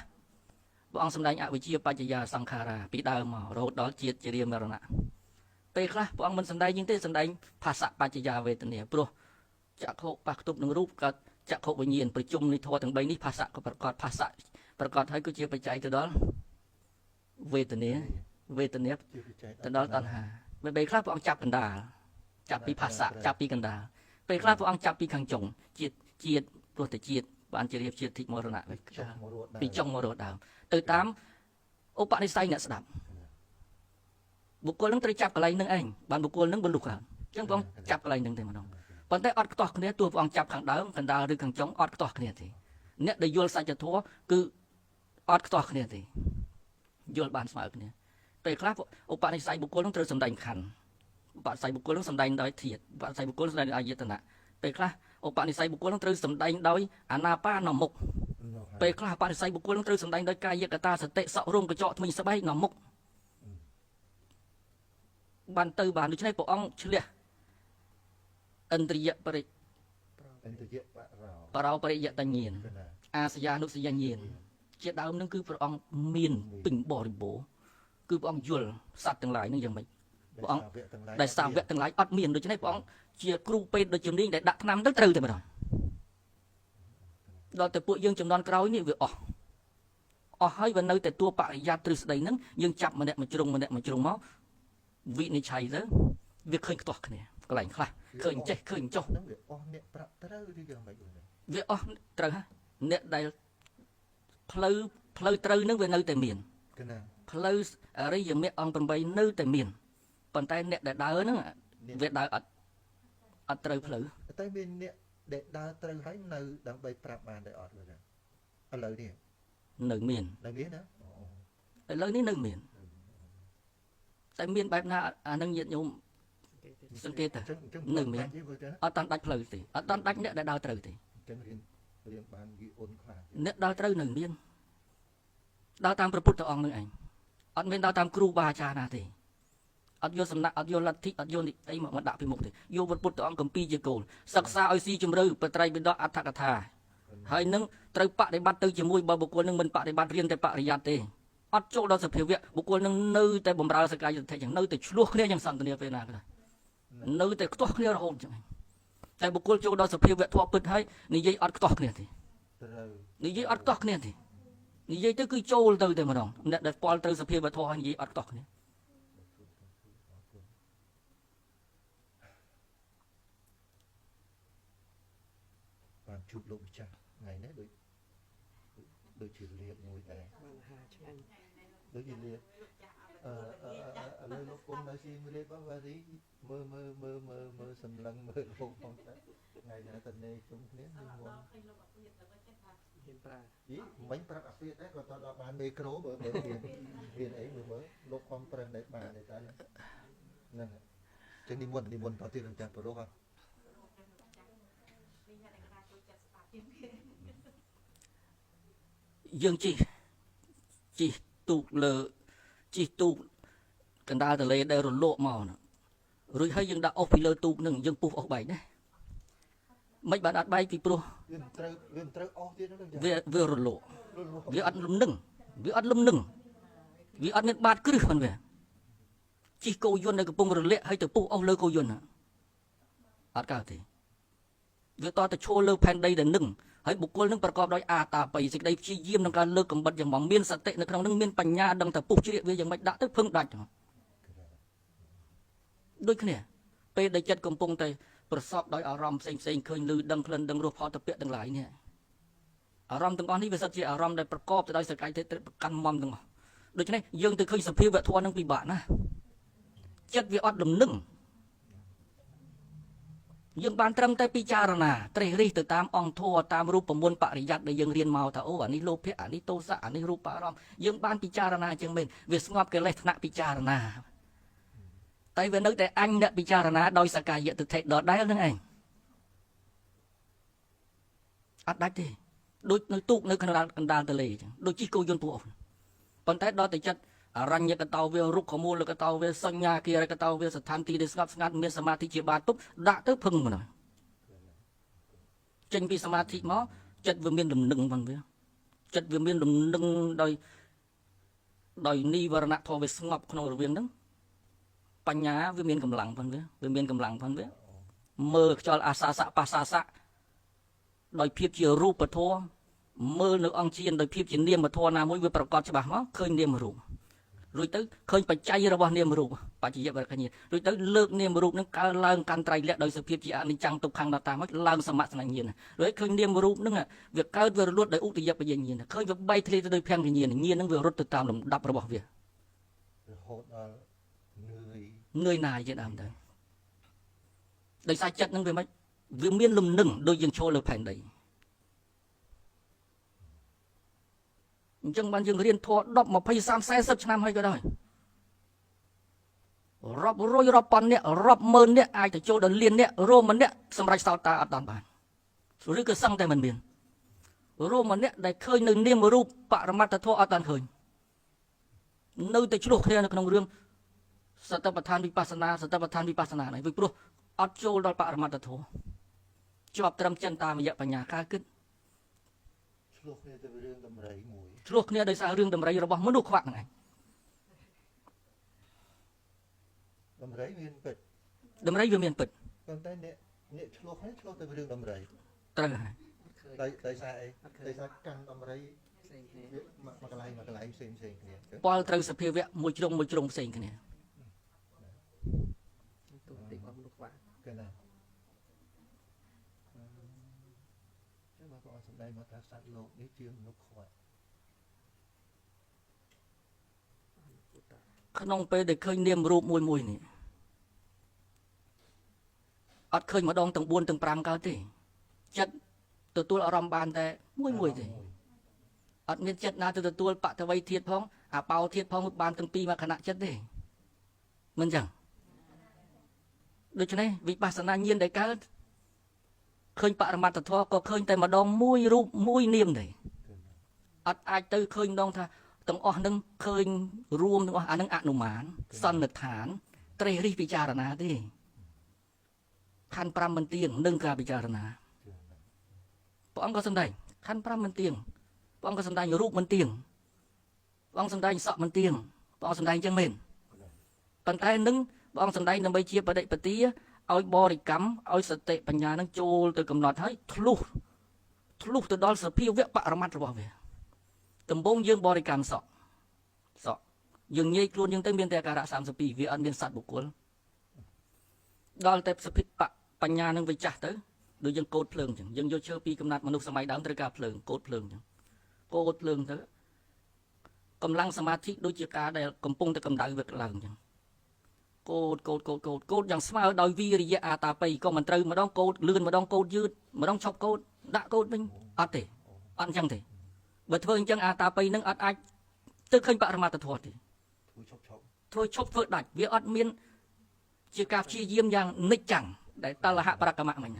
B: ព្រះអង្គសម្ដែងអវិជ្ជាបច្ចយាសង្ខារាពីដើមមករហូតដល់ជាតិជារាមរណៈពេលខ្លះព្រះអង្គមិនសម្ដែងយើងទេសម្ដែងផាសៈបច្ចយាវេទនាព្រោះចក្ខុប៉ះខ្ទប់នឹងរូបក៏ចក្ខុវិញ្ញាណប្រជុំនៃធម៌ទាំង3នេះផាសៈក៏ប្រកបផាសៈប្រកបហើយគឺជាបច្ច័យទៅដល់វេទនាទៅដល់តណ្ហាពេលខ្លះព្រះអង្គចាប់កណ្ដាលចាប់ពីផាសៈចាប់ពីកណ្ដាលពេលខ្លះព្រះអង្គចាប់ពីខាងចុងជាតិព្រោះតែជាតិបានជារៀបជាតិធិមរណៈពីចុងមករត់ដើមទៅតាមឧបនិស្ស័យអ្នកស្ដាប់បុគ្គលនឹងត្រូវចាប់កន្លែងនឹងឯងបានបុគ្គលនឹងបលុកហើយអញ្ចឹងព្រះអង្គចាប់កន្លែងនឹងតែម្ដងប៉ុន្តែអត់ខ្ទាស់គ្នាទោះព្រះអង្គចាប់ខាងដើមកណ្ដាលឬខាងចុងអត់ខ្ទាស់គ្នាទេអ្នកដែលយល់សច្ចធម៌គឺអត់ខ្ទាស់គ្នាទេយល់បានស្មើគ្នាពេលខ្លះឧបនិស្ស័យបុគ្គលនឹងត្រូវសម្ដែងខណ្ឌឧបនិស្ស័យបុគ្គលនឹងសម្ដែងដោយធាតុឧបនិស្ស័យបុគ្គលសម្ដែងដោយអាយតនៈពេលខ្លះឧបនិស្ស័យបុគ្គលនឹងត្រូវសម្ដែងដោយអាណាបាណមុខពេលខ្លះឧបនិស្ស័យបុគ្គលនឹងត្រូវសម្ដែងដោយកាយកតាសតិសក់រោមកញ្ចក់ធ្មេញស្បែកណមុខបានទៅបានដូច្នេះព្រះអង្គឆ្លះឥន្ទ្រិយបរោបរិយតញ្ញាណអាសយានុសយញ្ញាណជាដើមនឹងគឺព្រះអង្គមានពេញបរិបូរណ៍គឺព្រះអង្គយល់សត្វទាំងឡាយនឹងយ៉ាងម៉េចព្រះអង្គដែលសាវកទាំងឡាយអត់មានដូច្នេះព្រះអង្គជាគ្រូពេទ្យដូចជំនាញដែលដាក់ថ្នាំទៅត្រូវតែម្ដងដល់តែពួកយើងចំនួនក្រោយនេះវាអស់ហើយវានៅតែតួបរិយ័តទ្រឹស្ដីហ្នឹងយើងចាប់ម្នាក់មកជ្រុងមកវិនិច្ឆ័យទៅវាឃើញខ្ទាស់គ្នាកន្លែងខ្លះឃើញចេះឃើញចុះ
A: ហ្នឹងវាអស់អ្នកប្រាប់ត្រូវឬយ៉ាងម៉េច
B: វាអស់ត្រូវហ่ะអ្នកដែលផ្លូវត្រូវហ្នឹងវានៅតែមានផ្លូវអរិយមគ្គអង្គ8នៅតែមានប៉ុន្តែអ្នកដែលដើរហ្នឹងវាដើរអត់ត្រូវផ្លូវ
A: តែមានអ្នកដែលដើរត្រូវហើយនៅដើម្បីប្រាប់បានតែអត់ទេឥឡូវនេះ
B: នៅមាន
A: ណា
B: ឥឡូវនេះនៅមាន តែមានបែបណាអានឹងញាតិញោមសង្កេតទៅនឹងមានអត់តាន់ដាច់ផ្លូវទេអត់តាន់ដាច់អ្នកដែលដើរត្រូវទេ
A: ចឹងរៀនបានយីអូនខ្លាច
B: អ្នកដើរត្រូវនឹងមានដើរតាមព្រះពុទ្ធអង្គនឹងឯងអត់មានដើរតាមគ្រូបាអាចារ្យណាទេអត់យកសំណាក់អត់យកលទ្ធិអត់យកអីមកដាក់ពីមុខទេយកព្រះពុទ្ធអង្គគម្ពីរជាគោលសិក្សាឲ្យស៊ីជម្រៅបត្រៃបិដកអត្ថកថាហើយនឹងត្រូវបដិបត្តិទៅជាមួយបើបុគ្គលនឹងមិនបដិបត្តិរៀនតែបរិយ័តទេអត់ចូលដល់សភាវៈបុគ្គលនឹងនៅតែបំរើសកាយយតិចឹងនៅតែឆ្លោះគ្នាយ៉ាងសន្តានាពេលណាក៏ដោយនៅតែខ្ទាស់គ្នារហូតចឹងតែបុគ្គលចូលដល់សភាវៈធម៌ពិតហើយនិយាយអត់ខ្ទាស់គ្នាទេនិយាយអត់ខ្ទាស់គ្នាទេនិយាយទៅគឺចូលទៅតែម្ដងអ្នកដែលពលត្រូវសភាវៈធម៌ហើយនិយាយអត់ខ្ទាស់គ្នា បានជួបលោកម្ចាស់ថ្ងៃនេះដូចជាលៀបមួយដែរបានហាឆ្ងាញ់ដូចជាលៀបឥឡូវលោកគុំនៅសៀមរាបបាទរីមើលសម្លឹងមើលលោកផងទៅថ្ងៃណាតនេជុំគ្នាមានមុនហ៊ានប្រើយីមិញប្រាប់អាពាតដែរក៏តដល់បានមេក្រូមើលហ៊ានអីមើលលោកខំប្រឹងដែរបានតែហ្នឹងចឹងនិមន្តតទៀតនឹងចាស់ប្រុសហ៎ យើងជិះទូកលើជិះទូកកណ្ដាលទន្លេដែលរលកមករួចហើយយើងដាក់អុសពីលើទូកនឹងយើងពុះអុសបែកណាមិនបានអត់បែកពីព្រោះវាត្រូវអុសទៀតហ្នឹងវារលកវាអត់លំនឹងវាអត់មានបាតគ្រឹះហ្នឹងវាជិះគោយន្តនៅកំពង់រលាក់ហើយទៅពុះអុសលើគោយន្តអត់កើតទេវាតទៅឈរលើផែនដីដែលនឹង ហើយបុគ្គលនឹងប្រកបដោយអាតាបិសេចក្តីព្យាយាមក្នុងការលើកកំបិតយ៉ាងមកមានសតិនៅក្នុងនឹងមានបញ្ញាដឹងតែពុះជ្រៀកវាយ៉ាងម៉េចដាក់ទៅភឹងដាច់ដូចគ្នាពេលដែលចិត្តកំពុងតែប្រសពដោយអារម្មណ៍ផ្សេងឃើញឮដឹងក្លិនដឹងរសផលតពៈទាំងឡាយនេះអារម្មណ៍ទាំងអស់នេះវាសិតជាអារម្មណ៍ដែលប្រកបទៅដោយសក្តិទេកាន់មមទាំងអស់ដូច្នេះយើងទៅឃើញសភាវៈធម៌នឹងពិបាកណាស់ចិត្តវាអត់លំនឹង យើងបានត្រឹមតែពិចារណាត្រេះរិះទៅតាមអង្គធម៌តាមរូបមន្តបរិយ័តដែលយើងរៀនមកថាអូអានេះលោភៈអានេះទោសៈអានេះរូបអារម្មណ៍យើងបានពិចារណាជាងមែនវាស្ងប់កិលេសថ្នាក់ពិចារណាតែវានៅតែអញអ្នកពិចារណាដោយសកាយទិដ្ឋិដដែលនឹងឯងអត់ដាច់ទេដូចនៅទូកនៅកណ្ដាលទន្លេអញ្ចឹងដូចជិះគោយន្តពួកប៉ុន្តែដល់តែចិត្តអរញ្ញកតោវារុក្ខមូលកតោវាសញ្ញាគារកតោវាស្ថានទីដែលស្ងប់ស្ងាត់មានសមាធិជាបាតពុបដាក់ទៅភឹងមកចេញពីសមាធិមកចិត្តវាមានលំនឹងផងវាចិត្តវាមានលំនឹងដោយនិវរណៈធម៌វាស្ងប់ក្នុងរវាងហ្នឹងបញ្ញាវាមានកម្លាំងផងវាមានកម្លាំងផងវាមើលខ្យល់អាសាសៈបាសាសៈដោយភាពជារូបធម៌មើលនៅអង្គជាដោយភាពជានាមធម៌ណាមួយវាប្រកបច្បាស់មកឃើញនាមរូប រួចទៅឃើញបច្ច័យរបស់នាមរូបបច្ចយវរកញ្ញារួចទៅលើកនាមរូបនឹងកើឡើងកាន់ត្រៃលក្ខដោយសភាពជាអនិច្ចំទុក្ខំដល់តាមមកឡើងសមត្ថញ្ញាណរួចឃើញនាមរូបនឹងវាកើតវារលត់ដោយឧទយបញ្ញាណឃើញវាបែកធ្លាយទៅដោយភង្គញ្ញាណញាណនឹងវារត់ទៅតាមលំដាប់របស់វារហូតដល់នឿយណាយជាដើមទៅដោយសារចិត្តនឹងវាមិនវាមានលំនឹងដូចយើងឈរលើផែនដី អញ្ចឹងបានយើងរៀនធម៌10 20 30 40 ឆ្នាំហើយក៏ដោយរាប់រយរាប់ពាន់នាក់រាប់ម៉ឺននាក់អាចទៅចូលដល់លាននាក់រួមម្នាក់សម្រាប់សោតតាអត់ដល់បានឬក៏សឹងតែមិនមានរួមម្នាក់ដែលឃើញនៅនាមរូបបរមត្តធម៌អត់ដល់ឃើញនៅតែឆ្លោះគ្នានៅក្នុងរឿងសតបដ្ឋានវិបស្សនានេះពីព្រោះអត់ចូលដល់បរមត្តធម៌ជាប់ត្រឹមចិន្តាមយៈបញ្ញាការគិត ឆ្លោះគ្នាទៅរឿងតម្រៃមួយឆ្លោះគ្នាដោយសាររឿងតម្រៃរបស់មនុស្សខ្វាក់ហ្នឹងឯងតម្រៃមានពិតតម្រៃវាមានពិតប៉ុន្តែអ្នកឆ្លោះហ្នឹងឆ្លោះទៅរឿងតម្រៃត្រូវហើយដោយសារអីដោយសារកាន់តម្រៃផ្សេងគ្នាមកកន្លែងផ្សេងគ្នាពលត្រូវសភាវៈមួយជ្រុងផ្សេងគ្នាទូតិរបស់មនុស្សខ្វាក់កណា សម្ដែងមកថាសត្វលោកនេះជាមនុស្សខ្វាក់ក្នុងពេលដែលឃើញនាមរូបមួយនេះអត់ឃើញម្ដងទាំង4ទាំង5កើតទេចិត្តទទួលអារម្មណ៍បានតែមួយទេអត់មានចិត្តណាទៅទទួលបតវ័យធាតុផងអាបោធាតុផងបានទាំងពីរមកខណៈចិត្តទេ មិនចឹងដូច្នេះវិបស្សនាញាណដែលកើតឃើញបរមត្តធម៌ក៏ឃើញតែម្ដងមួយរូបមួយនាមទេអត់អាចទៅឃើញម្ដងថាទាំងអស់នឹងឃើញរួមទាំងអស់អានឹងអនុមានសន្និដ្ឋានត្រេះរិះពិចារណាទេខណ្ឌ5មិនទៀងនឹងការពិចារណាព្រះអង្គក៏សំដែងខណ្ឌ5មិនទៀងព្រះអង្គក៏សំដែងរូបមិនទៀងព្រះអង្គសំដែងសក់មិនទៀងព្រះអង្គសំដែងចឹងមែនប៉ុន្តែនឹងព្រះអង្គសំដែងដើម្បីជាបដិបទាឲ្យបរិកម្មឲ្យសតិបញ្ញានឹងចូលទៅកំណត់ហើយធ្លុះទៅដល់សភាវៈបរមត្តរបស់វាដំបូងយើងបរិកម្មសក់យើងងាយខ្លួនយើងទៅមានតែអាការៈ32វាអត់មានសត្វបុគ្គលដល់តែសភិបញ្ញានឹងវាចាស់ទៅដូចយើងកោតភ្លើងអញ្ចឹងយើងយកឈើពីកំណាត់មនុស្សសម័យដើមត្រូវការភ្លើងកោតភ្លើងអញ្ចឹងកោតភ្លើងទៅកម្លាំងសមាធិដូចជាការដែលកំពុងតែកម្ដៅវាឡើងអញ្ចឹងកោតយ៉ាងស្មើដោយវិរិយៈអាតាបិក៏មិនត្រូវម្ដងកោតលឿនម្ដងកោតយឺតម្ដងឈប់កោតដាក់កោតវិញអត់ទេអត់អញ្ចឹងទេបើធ្វើអញ្ចឹងអាតាបិនឹងអត់អាចទៅឃើញបរមត្តធម៌ទេធ្វើឈប់ធ្វើដាច់វាអត់មានជាការព្យាយាមយ៉ាងនិច្ចចាំងដែលតលហៈប្រកម្មមិញ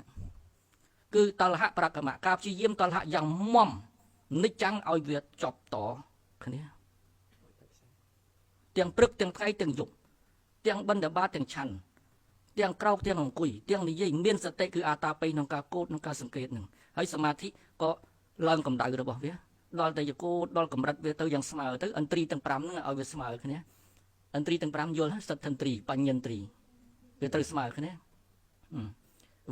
B: គឺតលហៈប្រកម្មការព្យាយាមតលហៈយ៉ាងមុំនិច្ចចាំងឲ្យវាចប់តគ្នាទាំងព្រឹកទាំងថ្ងៃទាំងយប់ទាំងបិណ្ឌបាតទាំងឆាន់ទាំងក្រោកទាំងអង្គុយទាំងនិយាយមានសតិគឺអាតាបិក្នុងការកោតក្នុងការសង្កេតនឹងហើយសមាធិក៏ឡើងកម្ដៅរបស់វាដល់តែយកោតដល់កម្រិតវាទៅយ៉ាងស្មើទៅឥន្ទ្រីទាំង5ហ្នឹងឲ្យវាស្មើគ្នាឥន្ទ្រីទាំង5យល់សត្វឥន្ទ្រីបញ្ញិន្ទ្រីវាត្រូវស្មើគ្នា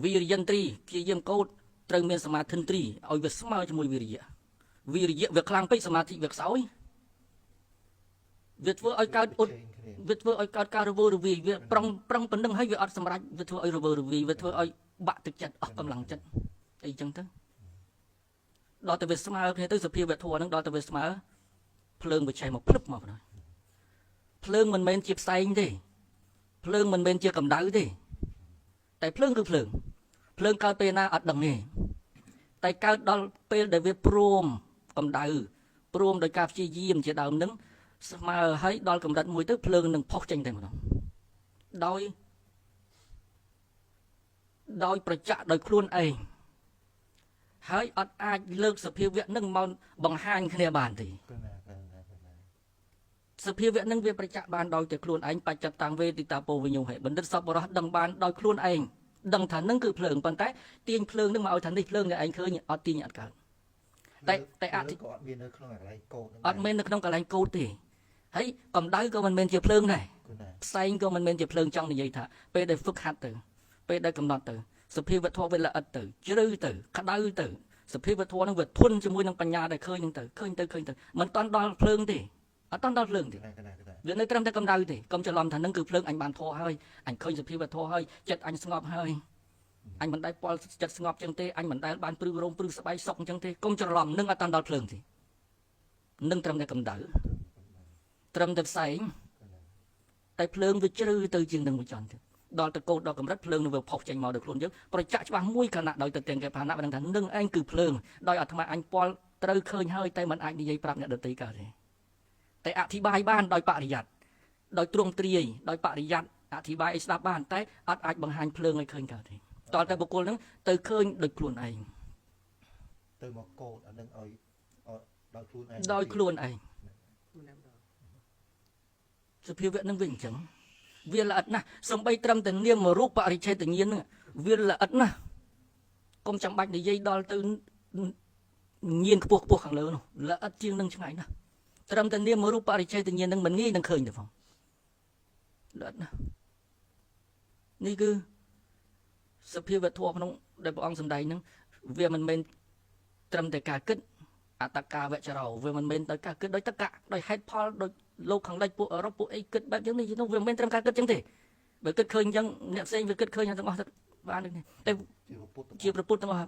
B: វិរិយន្ទ្រីព្យាយាមកោតត្រូវមានសមាធិន្ទ្រីឲ្យវាស្មើជាមួយវិរិយៈវាខ្លាំងពេកសមាធិវាខ្សោយវាធ្វើឲ្យកើតវាធ្វើឲ្យកើតការរវើរវាយវាប្រឹងប៉ុណ្្នឹងហើយវាអត់សម្រេចវាធ្វើឲ្យរវើរវាយវាធ្វើឲ្យបាក់ទឹកចិត្តអស់កម្លាំងចិត្តអីចឹងទៅដល់តែវាស្មើគ្នាទៅសភាវៈធម៌ហ្នឹងដល់តែវាស្មើភ្លើងវាឆេះមកភ្លឹបមកបណ្ដោយភ្លើងមិនមែនជាផ្សែងទេភ្លើងមិនមែនជាកម្ដៅទេតែភ្លើងគឺភ្លើងកើតពេលណាអត់ដឹងទេតែកើតដល់ពេលដែលវាព្រមកម្ដៅព្រមដោយការព្យាយាមជាដើមហ្នឹងស្មើហើយដល់កម្រិតមួយទៅភ្លើងនឹងផុសចេញតែម្ដងដោយប្រចាក់ដោយខ្លួនឯងហើយអត់អាចលើកសភាវៈនឹងមកបង្ហាញគ្នាបានទេសភាវៈនឹងវាប្រចាក់បានដោយតែខ្លួនឯងបច្ចតាំងវេទិតាពោវិញ្ញោហេបណ្ឌិតសពបរោះដឹងបានដោយខ្លួនឯងដឹងថានឹងគឺភ្លើងប៉ុន្តែទាញភ្លើងនឹងមកឲ្យថានេះភ្លើងដែលឯងឃើញអត់ទាញអត់កើតតែអធិក៏អត់មាននៅក្នុងកន្លែងកោតអត់មាននៅក្នុងកន្លែងកោតទេហើយកម្ដៅក៏មិនមែនជាភ្លើងដែរផ្សែងក៏មិនមែនជាភ្លើងចង់និយាយថាពេលដែលហ្វឹកហាត់ទៅពេលដែលកំណត់ទៅសភាវៈធម៌វាល្អិតទៅជ្រៅទៅក្តៅទៅសភាវៈធម៌នឹងវាធន់ជាមួយនឹងបញ្ញាដែលឃើញនឹងទៅឃើញទៅមិនតាន់ដល់ភ្លើងទេអត់តាន់ដល់ភ្លើងទេវានៅត្រឹមតែកម្ដៅទេកុំច្រឡំថានឹងគឺភ្លើងអញបានធម៌ហើយអញឃើញសភាវៈធម៌ហើយចិត្តអញស្ងប់ហើយអញមិនដែលពលចិត្តស្ងប់ចឹងទេអញមិនដែលបានព្រឺរោមព្រឺស្បែកសុកចឹងទេកុំច្រឡំនឹងអត់តាន់ដល់ភ្លើងទេនឹងត្រឹមតែកម្ដៅត្រឹមតែផ្សែងតែភ្លើងវាជ្រៅទៅជាងនឹងមួយចន្ទទៀតដល់ទៅកោតដល់កម្រិតភ្លើងនឹងវាផុសចេញមកដោយខ្លួនយើងប្រចាក់ច្បាស់មួយខណៈដោយទៅទាំងកែផាណៈបានថានឹងឯងគឺភ្លើងដោយអាត្មាអញពលត្រូវឃើញហើយតែមិនអាចនិយាយប្រាប់អ្នកដទៃកើតទេតែអធិប្បាយបានដោយបរិយ័តដោយទ្រង់ទ្រាយដោយបរិយ័តអធិប្បាយឲ្យស្ដាប់បានតែអត់អាចបង្ហាញភ្លើងឲ្យឃើញកើតទេតើតែបុគ្គលនឹងទៅឃើញដោយខ្លួនឯង
A: ទៅមកកោតអានឹងឲ្យ
B: ដោយខ្លួនឯងសភាវៈនឹងវិញអញ្ចឹងវាល្អិតណាស់សំបីត្រឹមតែនាមរូបបរិច្ឆេទញ្ញាណហ្នឹងវាល្អិតណាស់កុំចាំបាច់និយាយដល់ទៅញៀនខ្ពស់ខាងលើនោះល្អិតជាងនឹងឆ្ងាយណាស់ត្រឹមតែនាមរូបបរិច្ឆេទញ្ញាណហ្នឹងមិនងាយនឹងឃើញទេផងល្អិតណាស់នេះគឺសភាវៈធម៌ក្នុងដែលព្រះអង្គសម្ដែងហ្នឹងវាមិនមែនត្រឹមតែការគិតអតកាវចរោវាមិនមែនដោយការគិតដោយតកៈដោយហេតុផលដោយលោកខាងលិចពួកអឺរ៉ុបពួកអីគិតបែបយ៉ាងនេះវាមិនមែនត្រឹមការគិតចឹងទេបើគិតឃើញចឹងអ្នកផ្សេងវាគិតឃើញទាំងអស់បានទេតែជាប្រពុតទាំងអស់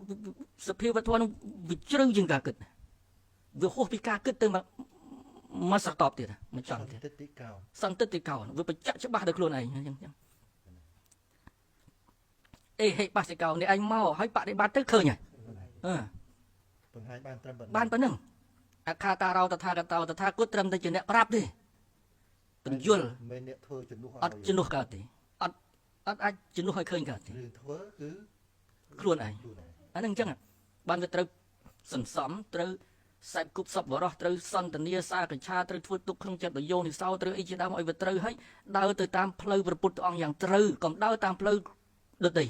B: សភាវៈធម៌នោះវាជ្រៅជាងការគិតវាហួសពីការគិតទៅមកសតបទៀតមកចង់ទៀតសន្តិតិកោវាបញ្ជាក់ច្បាស់ដល់ខ្លួនឯងចឹងអេហេបាសិកោនេះឯងមកហើយបដិបត្តិទៅឃើញហើយ
A: បង្ហាញបានត្រឹម
B: បានប៉ុណ្្នឹងអខាតារោតថាកតោតថាគតត្រឹមតែជាអ្នកប្រាប់ទេ បញ្យល់
A: មិនអ្នកធ្វើជំនួស
B: អត់ជំនួសកើតទេអត់អាចជំនួសឲ្យឃើញកើតទេ
A: រឿងធ្វើគឺ
B: ខ្លួនឯងអាហ្នឹងអញ្ចឹងបានវាត្រូវសន្សំត្រូវសេពគប់សពបរោះត្រូវសន្តានាសាកឆាត្រូវធ្វើទុកក្នុងចិត្តយោនិសោត្រូវអីជាដើមឲ្យវាត្រូវហើយដើរទៅតាមផ្លូវព្រះពុទ្ធអង្គយ៉ាងត្រូវកុំដើរតាមផ្លូវដទៃ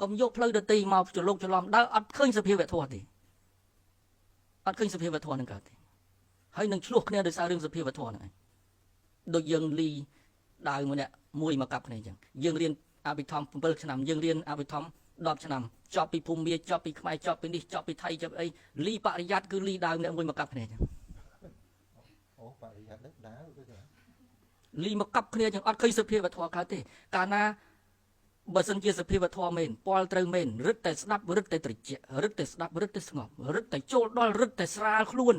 B: កុំយកផ្លូវដទៃមកច្រឡុកច្រឡំដើរអត់ឃើញសភាវធម៌ទេអត់ឃើញសភាវធម៌នឹងកើតទេហើយនឹងឆ្លោះគ្នាដោយសាររឿងសភាវធម៌ហ្នឹងឯងដូចយើងលីដើរមួយអ្នកមួយមកកាប់គ្នាអញ្ចឹងយើងរៀនអភិធម្ម7ឆ្នាំយើងរៀនអភិធម្ម10ឆ្នាំចប់ពីភូមិមាចប់ពីខ្មែរចប់ពីនេះចប់ពីថៃចប់អីលីបរិយ័តគឺលីដើមអ្នកមួយមកកាប់គ្នាអញ្ចឹង
A: អូបរិយ័តនេះដើរទៅ
B: លីមកកាប់គ្នាអញ្ចឹងអត់ឃើញសភាវធម៌កើតទេកាលណាបើសិនជាសភាវធម៌មែនពលត្រូវមែនរឹតតែស្ដាប់រឹតតែត្រជាក់រឹតតែស្ដាប់រឹតតែស្ងប់រឹតតែចូលដល់រឹតតែស្រាលខ្លួន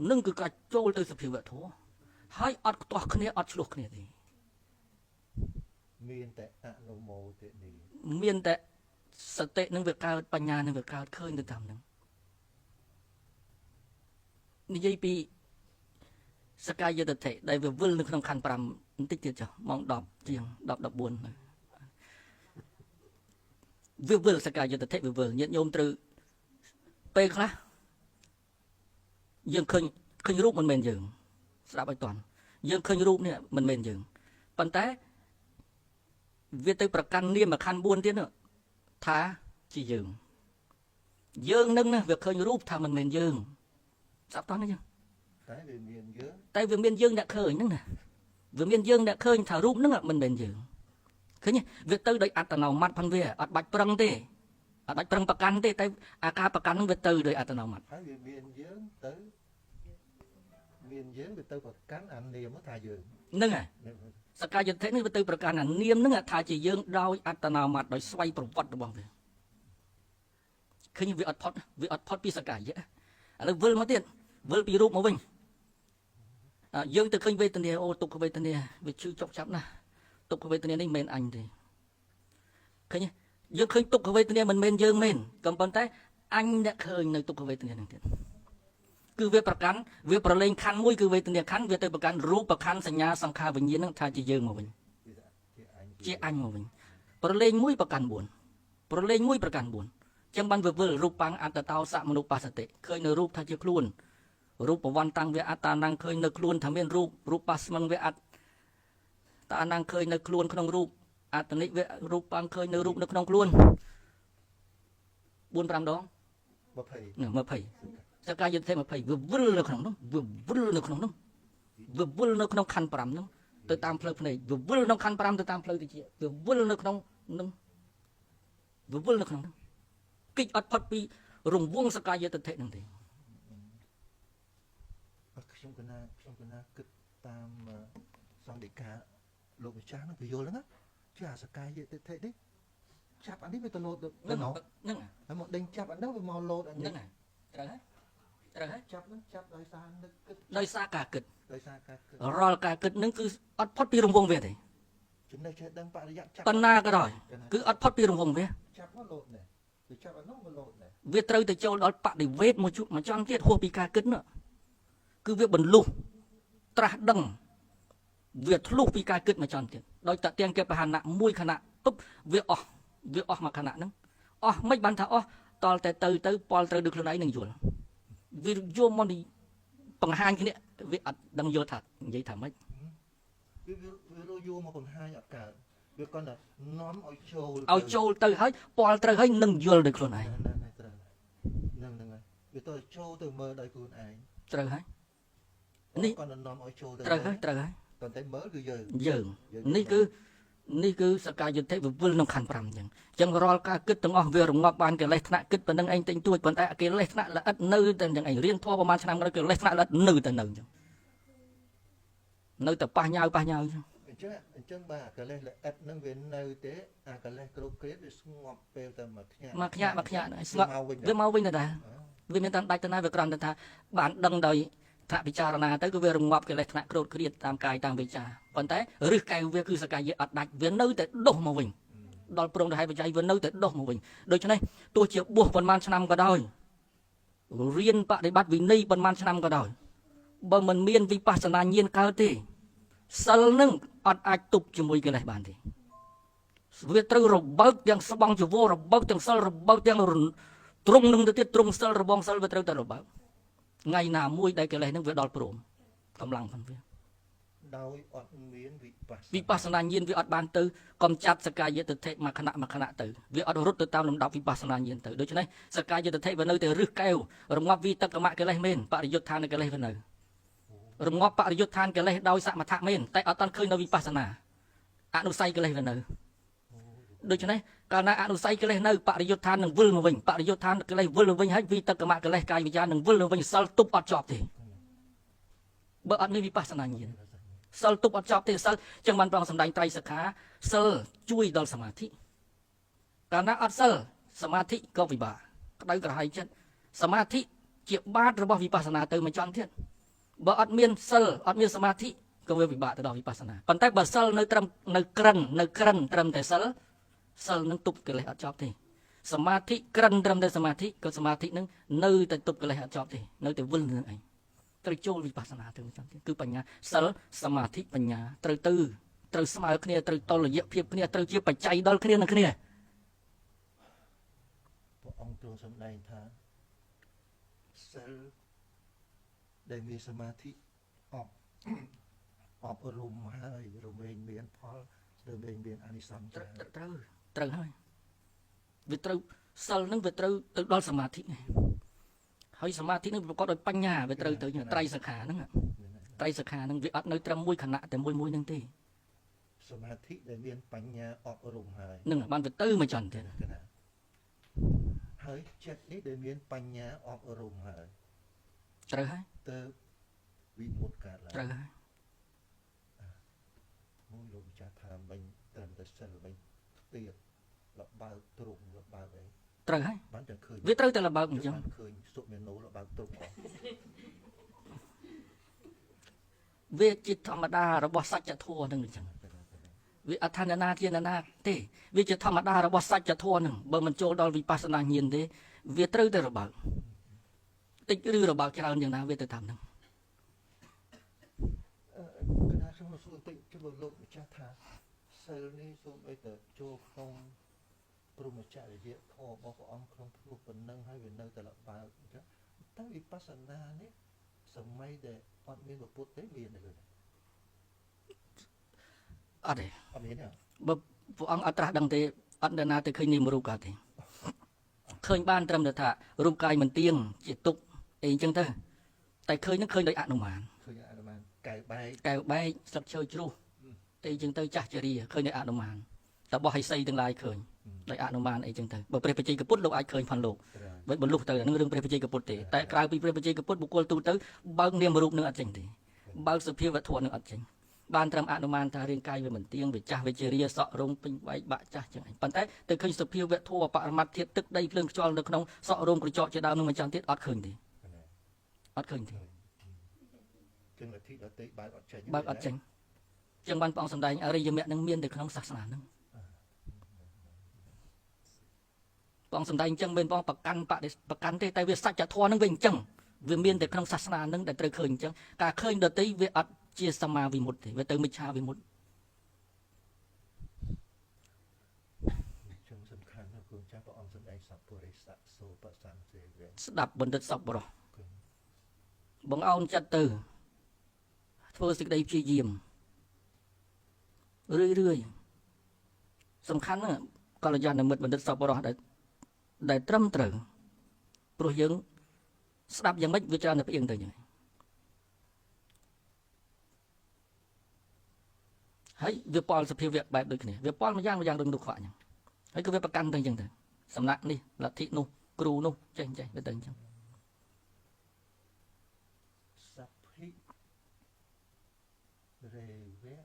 B: នឹងគឺការចូលទៅសភាវធម៌ហើយអត់ខ្ទាស់គ្នាអត់ឆ្លោះគ្នាទេ
A: មានតែអនុមោទនី
B: មានតែសតិនឹងវាកើតបញ្ញានឹងវាកើតឃើញទៅតាមហ្នឹងនិយាយពីសកាយតិដ្ឋិដែលវាវិលនៅក្នុងខណ្ឌ5បន្តិចទៀតចុះម៉ោង10ជាង10 14វាវិលសកាយតិដ្ឋិវាវិលញាតិញោមត្រូវពេលខ្លះយើងឃើញរូបមិនមែនយើងស្ដាប់ឲ្យតន់យើងឃើញរូបនេះមិនមែនយើងប៉ុន្តែវាទៅប្រកាន់នាមខណ្ឌ4ទៀតនោះថាជាយើងនឹងណាវាឃើញរូបថាមិនមែនយើងស្ដាប់តន់ទេចឹង
A: តែវាមានយើង
B: តែវាមានយើងអ្នកឃើញហ្នឹងណាវាមានយើងអ្នកឃើញថារូបហ្នឹងមិនមែនយើងឃើញទេវាទៅដោយអត្តនោម័តផងវាអត់បាច់ប្រឹងទេអត់បាច់ប្រឹងប្រកាន់ទេតែអាការប្រកាន់ហ្នឹងវាទៅដោយអត្តនោម័ត
A: ហើយវាមានយើងទៅមានយើងវាទៅប្រកាន់អានាមថាយើង
B: ហ្នឹងហើយសកាយតិដ្ឋិនេះវាទៅប្រកាន់អានាមហ្នឹងថាជាយើងដោយអត្តនោម័តដោយស្វ័យប្រវត្តិរបស់វាឃើញវាអត់ផុតពីសកាយៈឥឡូវវិលមកទៀតវិលពីរូបមកវិញយើងទៅឃើញវេទនាអូទុក្ខវេទនាវាឈឺចុកចាប់ណាស់ទុក្ខវេទនានេះមិនមែនអញទេឃើញទេយើងឃើញទុក្ខវេទនាមិនមែនយើងមែនក៏ប៉ុន្តែអញអ្នកឃើញនៅទុក្ខវេទនាហ្នឹងទៀតគឺវាប្រកាន់វាប្រឡែងខណ្ឌមួយគឺវេទនាខណ្ឌវាទៅប្រកាន់រូបខណ្ឌសញ្ញាសង្ខារវិញ្ញាណហ្នឹងថាជាយើងមកវិញជាអញមកវិញប្រឡែងមួយប្រកាន់4ប្រឡែងមួយប្រកាន់4ចឹងបានវាវិលរូបបាំងអត្តតោសមនុបស្សតិឃើញនៅរូបថាជាខ្លួនរូបប្រវន្តតាំងវាអត្តានំឃើញនៅខ្លួនថាមានរូបបាស្មឹងវាអត្តតានំឃើញនៅខ្លួនក្នុងរូបអត្តនិវារូបបាំងឃើញនៅរូបនៅក្នុងខ្លួន4 5ដង 20 សកាយតិដ្ឋិ20វាវិលនៅក្នុងនោះវាវិលនៅក្នុងនោះវាវិលនៅក្នុងខណ្ឌ5នោះទៅតាមផ្លូវភ្នែកវាវិលនៅខណ្ឌ5ទៅតាមផ្លូវតិចវាវិលនៅក្នុងនោះវាវិលនៅក្នុងនោះគិតអត់ផុតពីរង្វង់សកាយតិដ្ឋិនឹងទេ
A: ខ្ញុំកណាគិតតាមសង្ឃដីកាលោកម្ចាស់ហ្នឹងពយល់ហ្នឹងជាអាសកាយតិដ្ឋិនេះចាប់អានេះវាទៅលោតទៅនោះហ្នឹងហើយមកដេញចាប់អាហ្នឹងវាមកលោតអានេះហ្នឹងត្រូវហើយចាប់ហ្នឹងចាប់ដោយសារនឹកគិតដោយសារការគិតរាល់ការគិតហ្នឹងគឺអត់ផុតពីរង្វង់វាទេចំណេះចេះដឹងបរិយ័តចាប់បណ្ណាក៏ដោយគឺអត់ផុតពីរង្វង់វាចាប់មកលោតដែរវាចាប់អានោះមកលោតដែរវាត្រូវទៅចូលដល់បដិវេទមួយចំទៀតហួសពីការគិតនោះ គឺវាបន្លុះត្រាស់ដឹងវាធ្លុះពីការគិតមកចន់ទៀតដោយតទៀងគេបហានៈមួយខណៈពុបវាអស់មួយខណៈហ្នឹងអស់មិនបានថាអស់តលតែទៅពលត្រូវដូចខ្លួនឯងនឹងយល់វាយកមកនេះបង្ហាញគ្នាវាអត់ដឹងយល់ថានិយាយថាម៉េចវារយមកបង្ហាញអត់កើតវាគាត់តែនាំឲ្យចូលទៅហើយពលត្រូវហើយនឹងយល់ដោយខ្លួនឯងហ្នឹងហើយវាទៅចូលទៅមើលដោយខ្លួនឯងត្រូវហើយ នេះគាត់នាំឲ្យចូលទៅត្រូវហើយប៉ុន្តែមើលគឺយើងនេះគឺសកាយតិដ្ឋិវិលក្នុងខណ្ឌ5អញ្ចឹងរាល់ការគិតទាំងអស់វារងាប់បានកិលេសថ្នាក់គិតប៉ុណ្្នឹងឯងតែងទួចប៉ុន្តែកិលេសថ្នាក់ល្អិតនៅតែយ៉ាងឯងរៀនធម៌ប្រហែលឆ្នាំក្រោយកិលេសថ្នាក់ល្អិតនៅតែនៅអញ្ចឹងនៅតែប៉ះញ៉ាវអញ្ចឹងបាទកិលេសល្អិតហ្នឹងវានៅទេអាកិលេសគ្រប់គ្រាវាស្ងប់ពេលតែមួយខ្ញាក់ស្ងប់វាមកវិញទៅដែរវាមានតាមដាច់ទៅណាវាក្រំទៅថាបានដឹងដោយ ថាពិចារណាទៅគឺវារងាប់កិលេសថ្នាក់ក្រោតគ្រៀតតាមកាយតាមវិចារប៉ុន្តែរឹសកែវវាគឺសកាយៈអត់ដាច់វានៅតែដុសមកវិញដល់ព្រមទៅឲ្យបច្ច័យវានៅតែដុសមកវិញដូច្នេះទោះជាបួសប៉ុន្មានឆ្នាំក៏ដោយរៀនបដិបត្តិវិន័យប៉ុន្មានឆ្នាំក៏ដោយ
B: បើមិនមានវិបស្សនាញាណកើតទេសិលនឹងអត់អាចទប់ជាមួយកិលេសបានទេវាត្រូវរបើកទាំងស្បង់ជីវររបើកទាំងសិលរបើកទាំងទ្រង់នឹងទៅទៀតទ្រង់សិលរបងសិលវាត្រូវតែរបើកថ្ងៃណាមួយដែលកិលេសនឹងវាដល់ព្រមកម្លាំងផងវា
A: ដោយអត់មាន
B: វិបស្សនាញាណវាអត់បានទៅកំចាត់សកាយតិថិមួយខណៈទៅវាអត់រត់ទៅតាមលំដាប់វិបស្សនាញាណទៅដូច្នេះសកាយតិថិវានៅតែរឹសកែវរងាប់វិតកមកិលេសមែនបរិយុទ្ធឋានកិលេសវានៅរងាប់បរិយុទ្ធឋានកិលេសដោយសមថៈមែនតែអត់តាន់ឃើញនៅវិបស្សនាអនុស័យកិលេសវានៅដូច្នេះកាលណាអនុស័យកិលេសនៅបរិយុទ្ធឋាននឹងវិលមកវិញបរិយុទ្ធឋានកិលេសវិលមកវិញហើយវិតកមកិលេសកាយវិញ្ញាណនឹងវិលមកវិញសិលទប់អត់ចប់ទេបើអត់មានវិបស្សនាញាណសិលទប់អត់ចប់ទេសិលចឹងបានប្រងសម្ដែងត្រៃសិក្ខាសិលជួយដល់សមាធិកាលណាអត់សិលសមាធិក៏ពិបាកក្តៅក្រហាយចិត្តសមាធិជាបាតរបស់វិបស្សនាទៅមិនចង់ទៀតបើអត់មានសិលអត់មានសមាធិក៏វាពិបាកទៅដល់វិបស្សនាប៉ុន្តែបើសិលនៅត្រឹមនៅក្រិនត្រឹមតែសិលនឹងទប់កិលេសអត់ចប់ទេសមាធិក្រិនត្រឹមតែសមាធិក៏សមាធិនឹងនៅតែទប់កិលេសអត់ចប់ទេនៅតែវិលនឹងឯងត្រូវចូលវិបស្សនាទៅមិនចាំទៀតគឺបញ្ញាសិលសមាធិបញ្ញាត្រូវស្មើគ្នាត្រូវតលយៈភាពគ្នាត្រូវជាបច្ច័យដល់គ្នានឹងគ្នា
A: ព្រះអង្គទ្រង់សម្ដែងថាសិលដែលមានសមាធិអប់រំហើយរមែងមានផលរមែងមានអានិសង្ស
B: ត្រូវហើយវាត្រូវសិលនឹងវាត្រូវទៅដល់សមាធិហើយសមាធិនឹងប្រកបដោយបញ្ញាវាត្រូវទៅត្រៃសិក្ខាហ្នឹងត្រៃសិក្ខាហ្នឹងវាអត់នៅត្រឹមមួយខណៈតែមួយហ្នឹងទេស
A: មាធិដែលមានបញ្ញាអប់រំហើយ
B: នឹងបានវាទៅមកចន់ទៀត
A: ហើយចិត្តនេះដែលមានបញ្ញាអប់រំហើយ
B: ត្រូវហើយ
A: ទៅវិមុតកើតឡើង
B: ត្រូវហើយ
A: មួយលោកចាស់ថាមិញត្រឹមតែសិលវិញទៀតលបើកទ្រង់លបើកអី
B: ត្រូវហើយ
A: បានតែឃើញ
B: វាត្រូវតែលបើកអញ្ចឹង
A: ឃើញសុមេណូលបើកទ្រង់អស់
B: វាជាធម្មតារបស់សច្ចធម៌ហ្នឹងអញ្ចឹងវាអដ្ឋាននាជាណាទេវាជាធម្មតារបស់សច្ចធម៌ហ្នឹងបើមិនចូលដល់វិបស្សនាញាណទេវាត្រូវតែរបើកតិចឬរបើកច្រើនយ៉ាងណាវាទៅតាមហ្នឹង
A: កណាខ្ញុំសួរតិចជួបលោកម្ចាស់ថាសិលនេះសូមអីទៅចូលក្នុងព្រមចរិយាធម៌របស់ព្រះអង្គក្នុងព្រោះប៉ុណ្ណឹងហើយវានៅតែលបើកអញ្ចឹងតែវិបស្សនានេះសម័យដែលអត់មានពុទ្ធទេមានទេ
B: អត់ទេ
A: អត់មានទេ
B: បើព្រះអង្គអត់ត្រាស់ដឹងទេអត់ណាទៅឃើញនិមរូបកើតទេឃើញបានត្រឹមតែថារូបកាយមិនទៀងជាទុកអីអញ្ចឹងទៅតែឃើញនឹងឃើញដោយអនុមាន
A: ឃើញអនុមានកែវបែ
B: កស្លឹកឈើជ្រុះតែអញ្ចឹងទៅចាស់ចរិយាឃើញដោយអនុមានតែបោះហិសីទាំងឡាយឃើញដោយអនុមានអីចឹងទៅបើព្រះបច្ចេកពុទ្ធលោកអាចឃើញផាន់លោកបើបលុះទៅនឹងរឿងព្រះបច្ចេកពុទ្ធទេតែក្រៅពីព្រះបច្ចេកពុទ្ធបុគ្គលទូទៅបើកនាមរូបនឹងអត់ចេញទេបើកសភាវធម៌នឹងអត់ចេញបានត្រឹមអនុមានថារាងកាយវាមិនទៀងវាចាស់វាជារាសក់រោមពេញបែកបាក់ចាស់ចឹងឯងប៉ុន្តែទៅឃើញសភាវធម៌បរមត្ថធាតុទឹកដីភ្លើងខ្យល់នៅក្នុងសក់រោមក្រចកជាដើមនឹងមិនចាំទៀតអត់ឃើញទេអត់ឃើញទេ
A: ចឹងលទ្ធិដតីបើកអត់ចេញ
B: បើកអត់ចេញចឹងបានព្រះអង្គសម្ដែងអរិយមគ្គនឹងមាននៅក្នុងសាសនាហ្នឹងព្រះអង្គសម្ដែងចឹងមិនព្រះអង្គប្រកាន់ទេតែវាសច្ចធម៌ហ្នឹងវាអញ្ចឹងវាមានតែក្នុងសាសនាហ្នឹងដែលត្រូវឃើញអញ្ចឹងការឃើញដតីវាអត់ជាសមាវិមុតទេវាទៅមិច្ឆាវិមុត
A: ចឹងសំខាន់ណាស់គូចាស់ព្រះអង្គសម្ដែងសពពុរិស័កសូបសង្សេវ
B: ស្ដាប់បណ្ឌិតសពបរោះបងអោនចិត្តទៅធ្វើសេចក្តីព្យាយាមរឿយសំខាន់ណាស់កល្យាណមិត្តបណ្ឌិតសពបរោះដែលត្រឹមត្រូវព្រោះយើងស្ដាប់យ៉ាងម៉េចវាច្រើនតែផ្អៀងទៅយ៉ាងហើយវាប៉លសភាវៈបែបដូចគ្នាវាប៉លម្យ៉ាងរឹងនោះខ្វាក់អញ្ចឹងហើយគឺវាប្រកាន់ទៅអញ្ចឹងទៅសំណាក់នេះលទ្ធិនោះគ្រូនោះចេះវាទៅអញ្ចឹង
A: សភិរេវៈ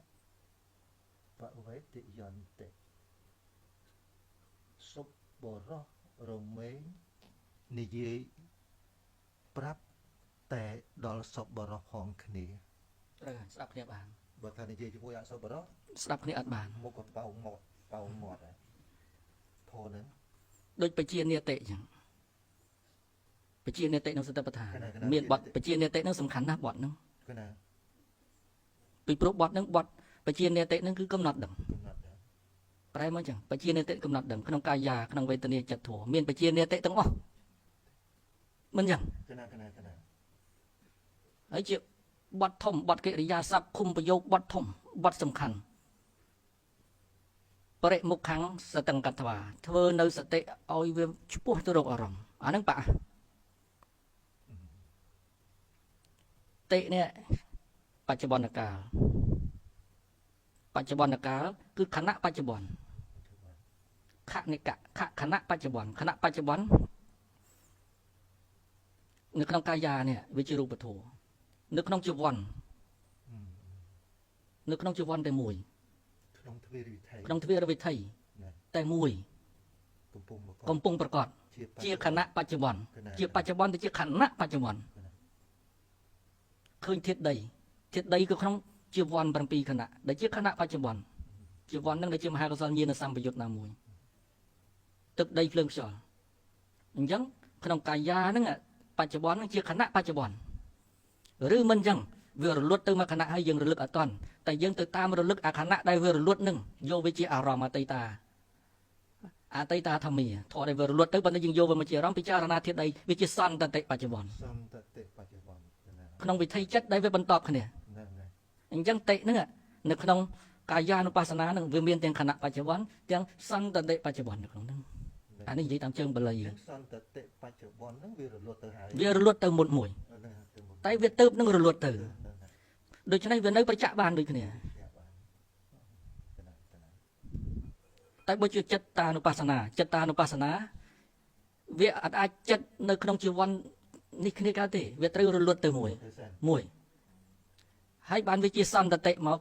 A: បវេតិយន្តិសុបរោះរមែងនិយាយប្រាប់តែដល់សុបរោះផងគ្នា
B: ត្រូវស្ដាប់គ្នាបាន
A: បើថានិយាយជាមួយអសុបរោះ
B: ស្ដាប់គ្នាអត់បាន
A: មកក៏បោមាត់ដែរធរហ្នឹង
B: ដូចបជានិតិអញ្ចឹងបជានិតិក្នុងសតិប្បដ្ឋានមានបទបជានិតិហ្នឹងសំខាន់ណាស់បទហ្នឹង
A: cái nào
B: ពីព្រោះបត់នឹងបត់បជានេតិនឹងគឺកំណត់ដឹង
A: កំណត់ដែរ
B: ប្រែមកចឹងបជានេតិកំណត់ដឹងក្នុងកាយាក្នុងវេទនាចិត្តធម៌មានបជានេតិទាំងអស់មិនចឹង
A: cái nào cái nào cái nào
B: ហើយជាបត់ធំបត់កិរិយាសព្ទឃុំប្រយោគបត់ធំបត់សំខាន់បរិមុខខាងសតង្កត្វាធ្វើនៅសតិឲ្យវាឆ្ពោះទៅរកអារម្មណ៍អាហ្នឹងបាក់តិនេះបច្ចុប្បន្នកាលបច្ចុប្បន្នកាលគឺខណៈបច្ចុប្បន្នខនិកៈខណៈបច្ចុប្បន្នខណៈបច្ចុប្បន្ននៅក្នុងកាយានេះវាជារូបធម៌នៅក្នុងជីវ័ននៅក្នុងជីវ័នតែមួយ
A: ក្នុងទ្វេរវិថី
B: ក្នុងទ្វេរវិថីតែមួយ
A: កំពុងប្រកប
B: កំពុងប្រកបជាខណៈបច្ចុប្បន្នជាបច្ចុប្បន្នទៅជាខណៈបច្ចុប្បន្នឃើញធាតុដីគឺក្នុងជីវ័ន7ខណៈដែលជាខណៈបច្ចុប្បន្នជីវ័ននឹងដែលជាមហាកុសលញាណសម្បយុទ្ធណាមួយទឹកដីភ្លើងខ្យល់អញ្ចឹងក្នុងកាយាហ្នឹងបច្ចុប្បន្ននឹងជាខណៈបច្ចុប្បន្នឬមិនអញ្ចឹងវារលត់ទៅមកខណៈហើយយើងរលឹកអត់តាន់តែយើងទៅតាមរលឹកអាខណៈដែលវារលត់នឹងយកវាជាអារម្មណ៍អតីតាធម្មាធម៌ដែលវារលត់ទៅប៉ុន្តែយើងយកវាមកជាអារម្មណ៍ពិចារណាធាតុដីវាជាសន្តិតិបច្ចុប្បន្ន
A: សន្តតិបច្ចុប្បន្ន
B: ក្នុងវិថីចិត្តដែលវាបន្តគ្នា
A: ហ្នឹងហើយ
B: អញ្ចឹងតិហ្នឹងនៅក្នុងកាយានុបស្សនាហ្នឹងវាមានទាំងខណៈបច្ចុប្បន្នទាំងសន្តិតិបច្ចុប្បន្ននៅក្នុងហ្នឹងអានេះនិយាយតាមជើងបាលី
A: សន្តតិបច្ចុប្បន្នហ្នឹងវារលត់ទៅហើយ
B: វារលត់ទៅមុនមួយតែវាទៅនឹងរលត់ទៅដូច្នេះវានៅប្រចាំបានដូចគ្នាតែបើជាចិត្តតានុបស្សនាវាអាចចិត្តនៅក្នុងជីវ័ននេះគ្នាកើតទេវាត្រូវរលត់ទៅមួយហើយបានវាជាសន្តិតិមក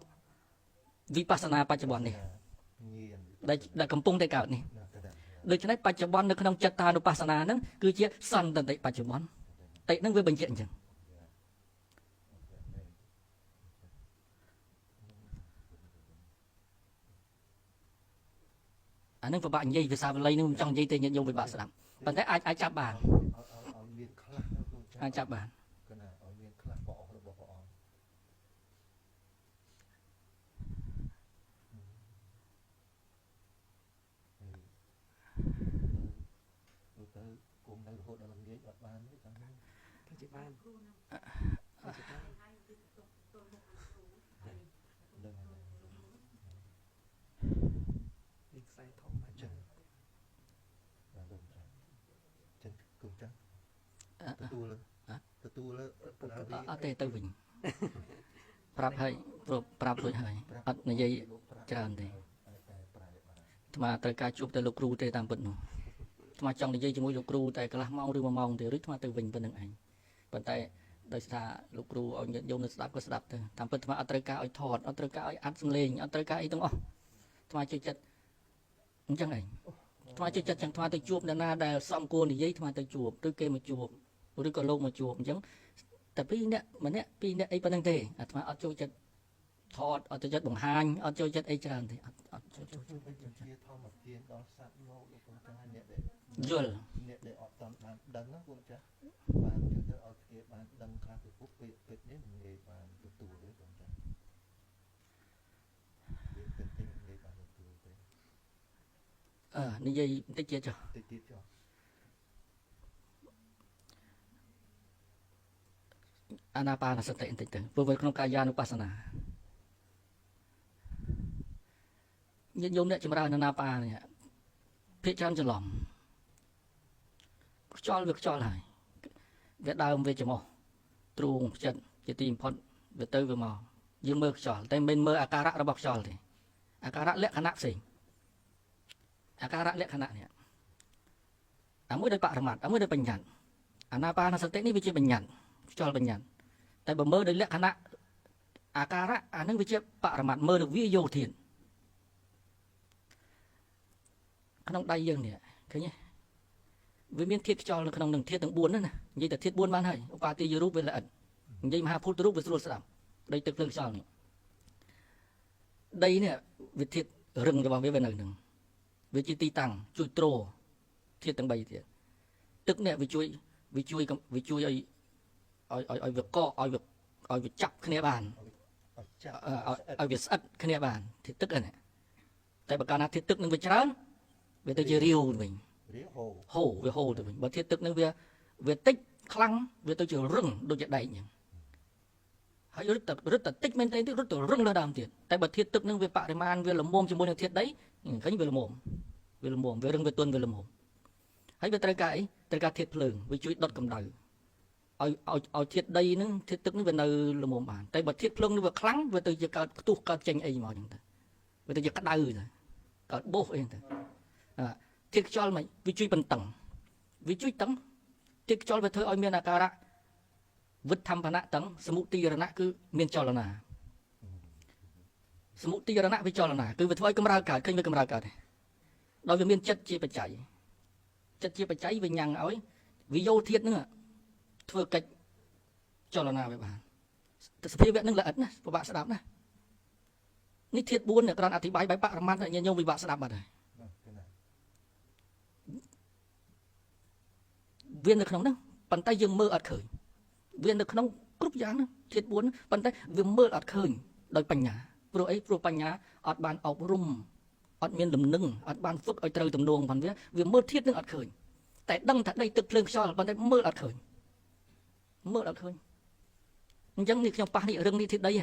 B: វិបស្សនាបច្ចុប្បន្ននេះដែលកំពុងតែកើតនេះដូច្នេះបច្ចុប្បន្ននៅក្នុងចិត្តតានុបស្សនាហ្នឹងគឺជាសន្តិតិបច្ចុប្បន្នតិហ្នឹងវាបញ្ជាក់អញ្ចឹងអានឹងពិបាកនិយាយភាសាបាលីនឹងមិនចង់និយាយទេញាតិញោមពិបាកស្ដាប់ប៉ុន្តែអាចចាប់បាន
A: ឲ្យមានខ្លះ
B: អាចចាប់បាន
A: គណៈឲ្យមានខ្លះបអរបស់ព្រះអង្គទៅគុំនៅរហូតដល់ល្ងាចអត់បានទេតាមនេះទៅបាន ខ្សែធំមកចឹងបាទលោកចឹងគុំចឹងទទួល
B: អត់ទេទៅវិញប្រាប់ហើយប្រាប់រួចហើយអត់និយាយច្រើនទេអាត្មាត្រូវការជួបតែលោកគ្រូទេតាមពិតនោះអាត្មាចង់និយាយជាមួយលោកគ្រូតែកន្លះម៉ោងឬ1ម៉ោងទេឬអាត្មាទៅវិញប៉ុណ្្នឹងឯងប៉ុន្តែដោយសារលោកគ្រូឲ្យញាតិញោមនៅស្ដាប់ក៏ស្ដាប់ទៅតាមពិតអាត្មាអត់ត្រូវការឲ្យថតអត់ត្រូវការឲ្យអាត់សំឡេងអត់ត្រូវការអីទាំងអស់អាត្មាជួយចិត្តអញ្ចឹងឯងអាត្មាជួយចិត្តចឹងអាត្មាទៅជួបអ្នកណាដែលសំគួរនិយាយអាត្មាទៅជួបឬគេមកជួបឬក៏លោកមកជួបអញ្ចឹងតែ2នាក់ម្នាក់2នាក់អីប៉ុណ្្នឹងទេអាត្មាអត់ចូលចិត្តថតអត់ចូលចិត្តបង្ហាញអត់ចូលចិត្តអីច្រើនទេអត់ចូលចិត្ត
A: ជាធម្មទានដល់សត្វលោកលោកគ្រូចាស់អ្នកដែល
B: យល់
A: អ្នកដែលអត់តាមបានដឹងណាគ្រូចាស់បានជួយទៅឲ្យគេបានដឹងខ្លះពីពុកពេកនេះនិយាយបានទទួលទេគ្រូចាស់ពេកនេះនិយាយបានទទួលទេ
B: និយាយបន្តិចទៀតចុះ
A: តិចទៀតចុះ
B: អាណាបានសតិបន្តិចទៅព្រោះវាក្នុងកាយានុបស្សនាញាតិញោមអ្នកចម្រើនអាណាបាននេះភាគច្រើនច្រឡំខ្យល់វាខ្យល់ហើយវាដើមវាច្រមុះទ្រូងចិត្តជាទីបំផុតវាទៅវាមកយើងមើលខ្យល់តែមិនមើលអាការៈរបស់ខ្យល់ទេអាការៈលក្ខណៈផ្សេងអាការៈលក្ខណៈនេះអាមួយដោយបរមត្តអាមួយដោយបញ្ញត្តិអាណាបានសតិនេះវាជាបញ្ញត្តិខ្យល់បញ្ញត្តិតែបើមើលដោយលក្ខណៈអាការៈអានឹងវាជាបរមត្តមើលដូចវាយោធានក្នុងដៃយើងនេះឃើញទេវាមានធាតុខ្យល់នៅក្នុងនឹងធាតុទាំង4ហ្នឹងណានិយាយតែធាតុ4បានហើយឧបាទាយរូបវាល្អិតនិយាយមហាភូតរូបវាស្រួលស្ដាប់ដីទឹកភ្លើងខ្យល់នេះដីនេះវាធាតុរឹងរបស់វានៅនឹងវាជាទីតាំងជួយទ្រធាតុទាំង3ទៀតទឹកនេះវាជួយឲ្យវាកកឲ្យ ឲ្យវាចាប់គ្នាបាន
A: ចាក់
B: ឲ្យវាស្អិតគ្នាបានធាតុទឹកហ្នឹងតែបើកាលណាធាតុទឹកនឹងវាច្រើនវាទៅជារាវវិញ
A: រៀហោ
B: ហូរវាហូរទៅវិញបើធាតុទឹកនឹងវាតិចខ្លាំងវាទៅជារឹងដូចជាដែកអញ្ចឹងហើយរឹតតែតិចមែនទេរឹតតែរឹងលើដើមទៀតតែបើធាតុទឹកនឹងវាបរិមាណវាល្មមជាមួយនឹងធាតុដីឃើញវាល្មមវារឹងវាទន់វាល្មមហើយវាត្រូវការអីត្រូវការធាតុភ្លើងវាជួយដុតកម្ដៅឲ្យធាតុដីនឹងធាតុទឹកនឹងវានៅល្មមបានតែបើធាតុភ្លើងនឹងវាខ្លាំងវាទៅជាកើតផ្ទុះកើតចេញអីមកអញ្ចឹងទៅវាទៅជាក្តៅទៅកើតបោសអីទៅធាតុខ្យល់មិនវាជួយបន្តឹងវាជួយតឹងធាតុខ្យល់វាធ្វើឲ្យមានអាការៈវិធម្មណៈតឹងសមុទារណៈគឺមានចលនាសមុទារណៈវាចលនាគឺវាធ្វើឲ្យកម្រើកើតឃើញវាកម្រើកើតដោយវាមានចិត្តជាបច្ច័យវាញ៉ាំងឲ្យវាយោធាតុហ្នឹងធ្វើកិច្ចចលនាវាបានសភាវៈហ្នឹងល្អិតណាស់ពិបាកស្ដាប់ណានេះធាតុ4អ្នកគ្រាន់អធិប្បាយបែបបរមត្ថញាតិញោមពិបាកស្ដាប់បាត់ហើយវានៅក្នុងហ្នឹងប៉ុន្តែយើងមើលអត់ឃើញវានៅក្នុងគ្រប់យ៉ាងហ្នឹងធាតុ4ប៉ុន្តែវាមើលអត់ឃើញដោយបញ្ញាព្រោះអីព្រោះបញ្ញាអត់បានអប់រំអត់មានលំនឹងអត់បានฝึกឲ្យត្រូវទំនងផងវាមើលធាតុហ្នឹងអត់ឃើញតែដឹងថាដីទឹកភ្លើងខ្យល់ប៉ុន្តែមើលអត់ឃើញអញ្ចឹងនេះខ្ញុំប៉ះនេះរឿងនេះធាតុដី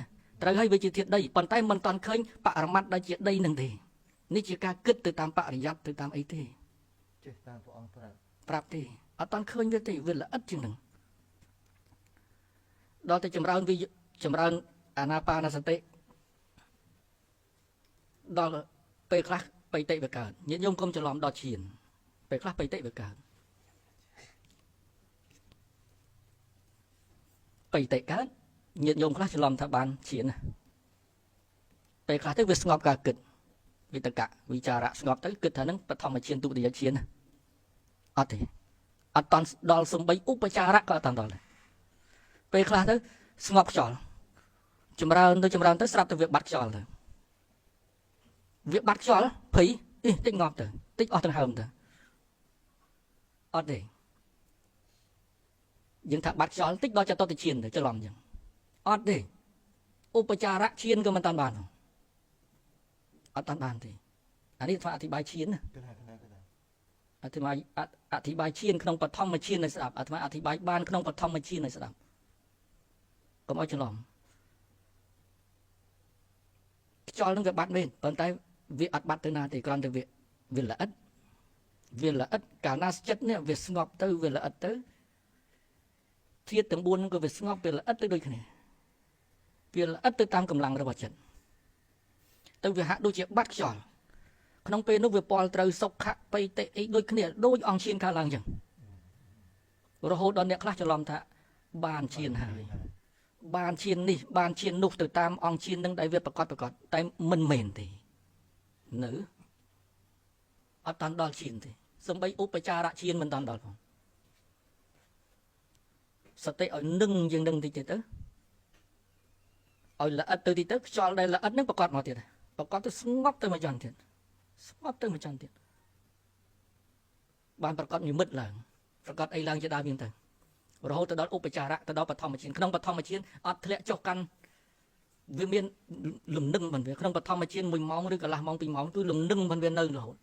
B: ត្រូវឲ្យវាជាធាតុដីប៉ុន្តែមិនតាន់ឃើញបរមត្ថដែលជាដីនឹងទេនេះជាការគិតទៅតាមបរិយ័តទៅតាមអីទេ
A: ចេះតាមព្រះអង្គប្រាប់
B: ប្រាប់ទេអត់តាន់ឃើញវាទេវាល្អិតជាងហ្នឹងដល់តែចម្រើនអាណាបានសតិដល់ពេលខ្លះបៃតិវាកើតញាតិញោមកុំច្រឡំដល់ឈានពេលខ្លះបៃតិវាកើតបៃតិកើតញាតិញោមខ្លះច្រឡំថាបានឈានណាពេលខ្លះទៅវាស្ងប់ការគិតវិតកៈវិចារៈស្ងប់ទៅគិតថាហ្នឹងបឋមឈានទុតិយឈានណាអត់ទេអត់តាន់ដល់សំបីឧបចារៈក៏អត់តាន់ដល់ដែរពេលខ្លះទៅស្ងប់ខ្យល់ចម្រើនទៅស្រាប់តែវាបាត់ខ្យល់ទៅវាបាត់ខ្យល់ភ័យតិចងាប់ទៅតិចអស់ដង្ហើមទៅអត់ទេយើងថាបាត់ខ្យល់តិចដល់ចតុតឈានទៅច្រឡំអញ្ចឹងអត់ទេឧបចារៈឈានក៏មិនតាន់បានអត់តាន់បានទេអានេះថាអធិប្បាយឈានណាអធិប្បាយឈានក្នុងបឋមឈាននៅស្ដាប់អាត្មាអធិប្បាយបានក្នុងបឋមឈាននៅស្ដាប់កុំឲ្យច្រឡំខ្យល់នឹងវាបាត់មែនប៉ុន្តែវាអត់បាត់ទៅណាទេគ្រាន់តែវាល្អិតកាលណាចិត្តនេះវាស្ងប់ទៅវាល្អិតទៅធាតុទាំង4ហ្នឹងក៏វាស្ងប់វាល្អិតទៅដូចគ្នាវាល្អិតទៅតាមកម្លាំងរបស់ចិត្តទៅវាហាក់ដូចជាបាត់ខ្យល់ក្នុងពេលនោះវាពលត្រូវសុខៈបៃតិអីដូចគ្នាដូចអង្គឈានកើតឡើងអញ្ចឹងរហូតដល់អ្នកខ្លះច្រឡំថាបានឈានហើយបានឈាននេះបានឈាននោះទៅតាមអង្គឈាននឹងដែលវាប្រកបតែមិនមែនទេនៅអត់តាន់ដល់ឈានទេសំបីឧបចារៈឈានមិនតាន់ដល់ផងសតិឲ្យនឹងយើងនឹងតិចទៀតទៅឲ្យល្អិតទៅតិចទៅខ្យល់ដែលល្អិតនឹងប្រកបមកទៀតប្រកបទៅស្ងប់ទៅមួយចន្ទទៀតបានប្រកបនិមិត្តឡើងប្រកបអីឡើងជាដើមវិញទៅរហូតទៅដល់ឧបចារៈទៅដល់បឋមឈានក្នុងបឋមឈានអត់ធ្លាក់ចុះកាន់វាមានលំនឹងមិនវាក្នុងបឋមឈាន1ម៉ោងឬកន្លះម៉ោង2ម៉ោងគឺលំនឹងមិនវានៅរហូត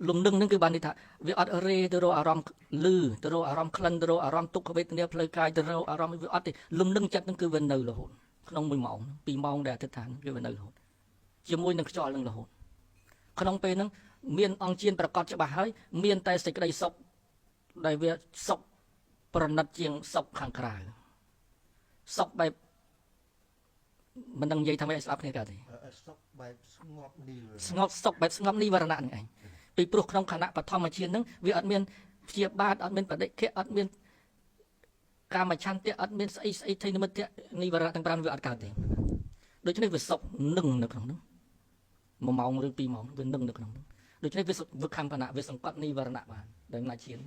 B: លំនឹងនឹងគឺបានន័យថាវាអត់រេទៅរកអារម្មណ៍លឺទៅរកអារម្មណ៍ក្លិនទៅរកអារម្មណ៍ទុក្ខវេទនាផ្លូវកាយទៅរកអារម្មណ៍វាអត់ទេលំនឹងចិត្តនឹងគឺវានៅរហូតក្នុង1ម៉ោង2ម៉ោងដែលអធិដ្ឋានគឺវានៅរហូតជាមួយនឹងខ្យល់នឹងរហូតក្នុងពេលហ្នឹងមានអង្គជៀនប្រកបច្បាស់ហើយមានតែសេចក្តីសុខដែលវាសុខប្រណិតជាងសុខខាងក្រៅសុខបែបមិនដឹងនិយាយថាម៉េចឲ្យស្ដាប់គ្នាកើតទេ
A: សុខបែបស្ងប់នេះ
B: សុខបែបស្ងប់នេះវរណៈនឹងឯងពីព្រោះក្នុងខណៈបឋមឈានហ្នឹងវាអត់មានព្យាបាទអត់មានបដិខៈអត់មានកាមឆន្ទៈអត់មានស្អីថៃនិមិត្តនិវរណៈទាំង5វាអត់កើតទេដូច្នេះវាសុខនឹងនៅក្នុងហ្នឹង1ម៉ោងឬ2ម៉ោងវានឹងនៅក្នុងហ្នឹងដូច្នេះវាខំបណៈវាសង្កត់និវរណៈបានដោយអំណាចឈាន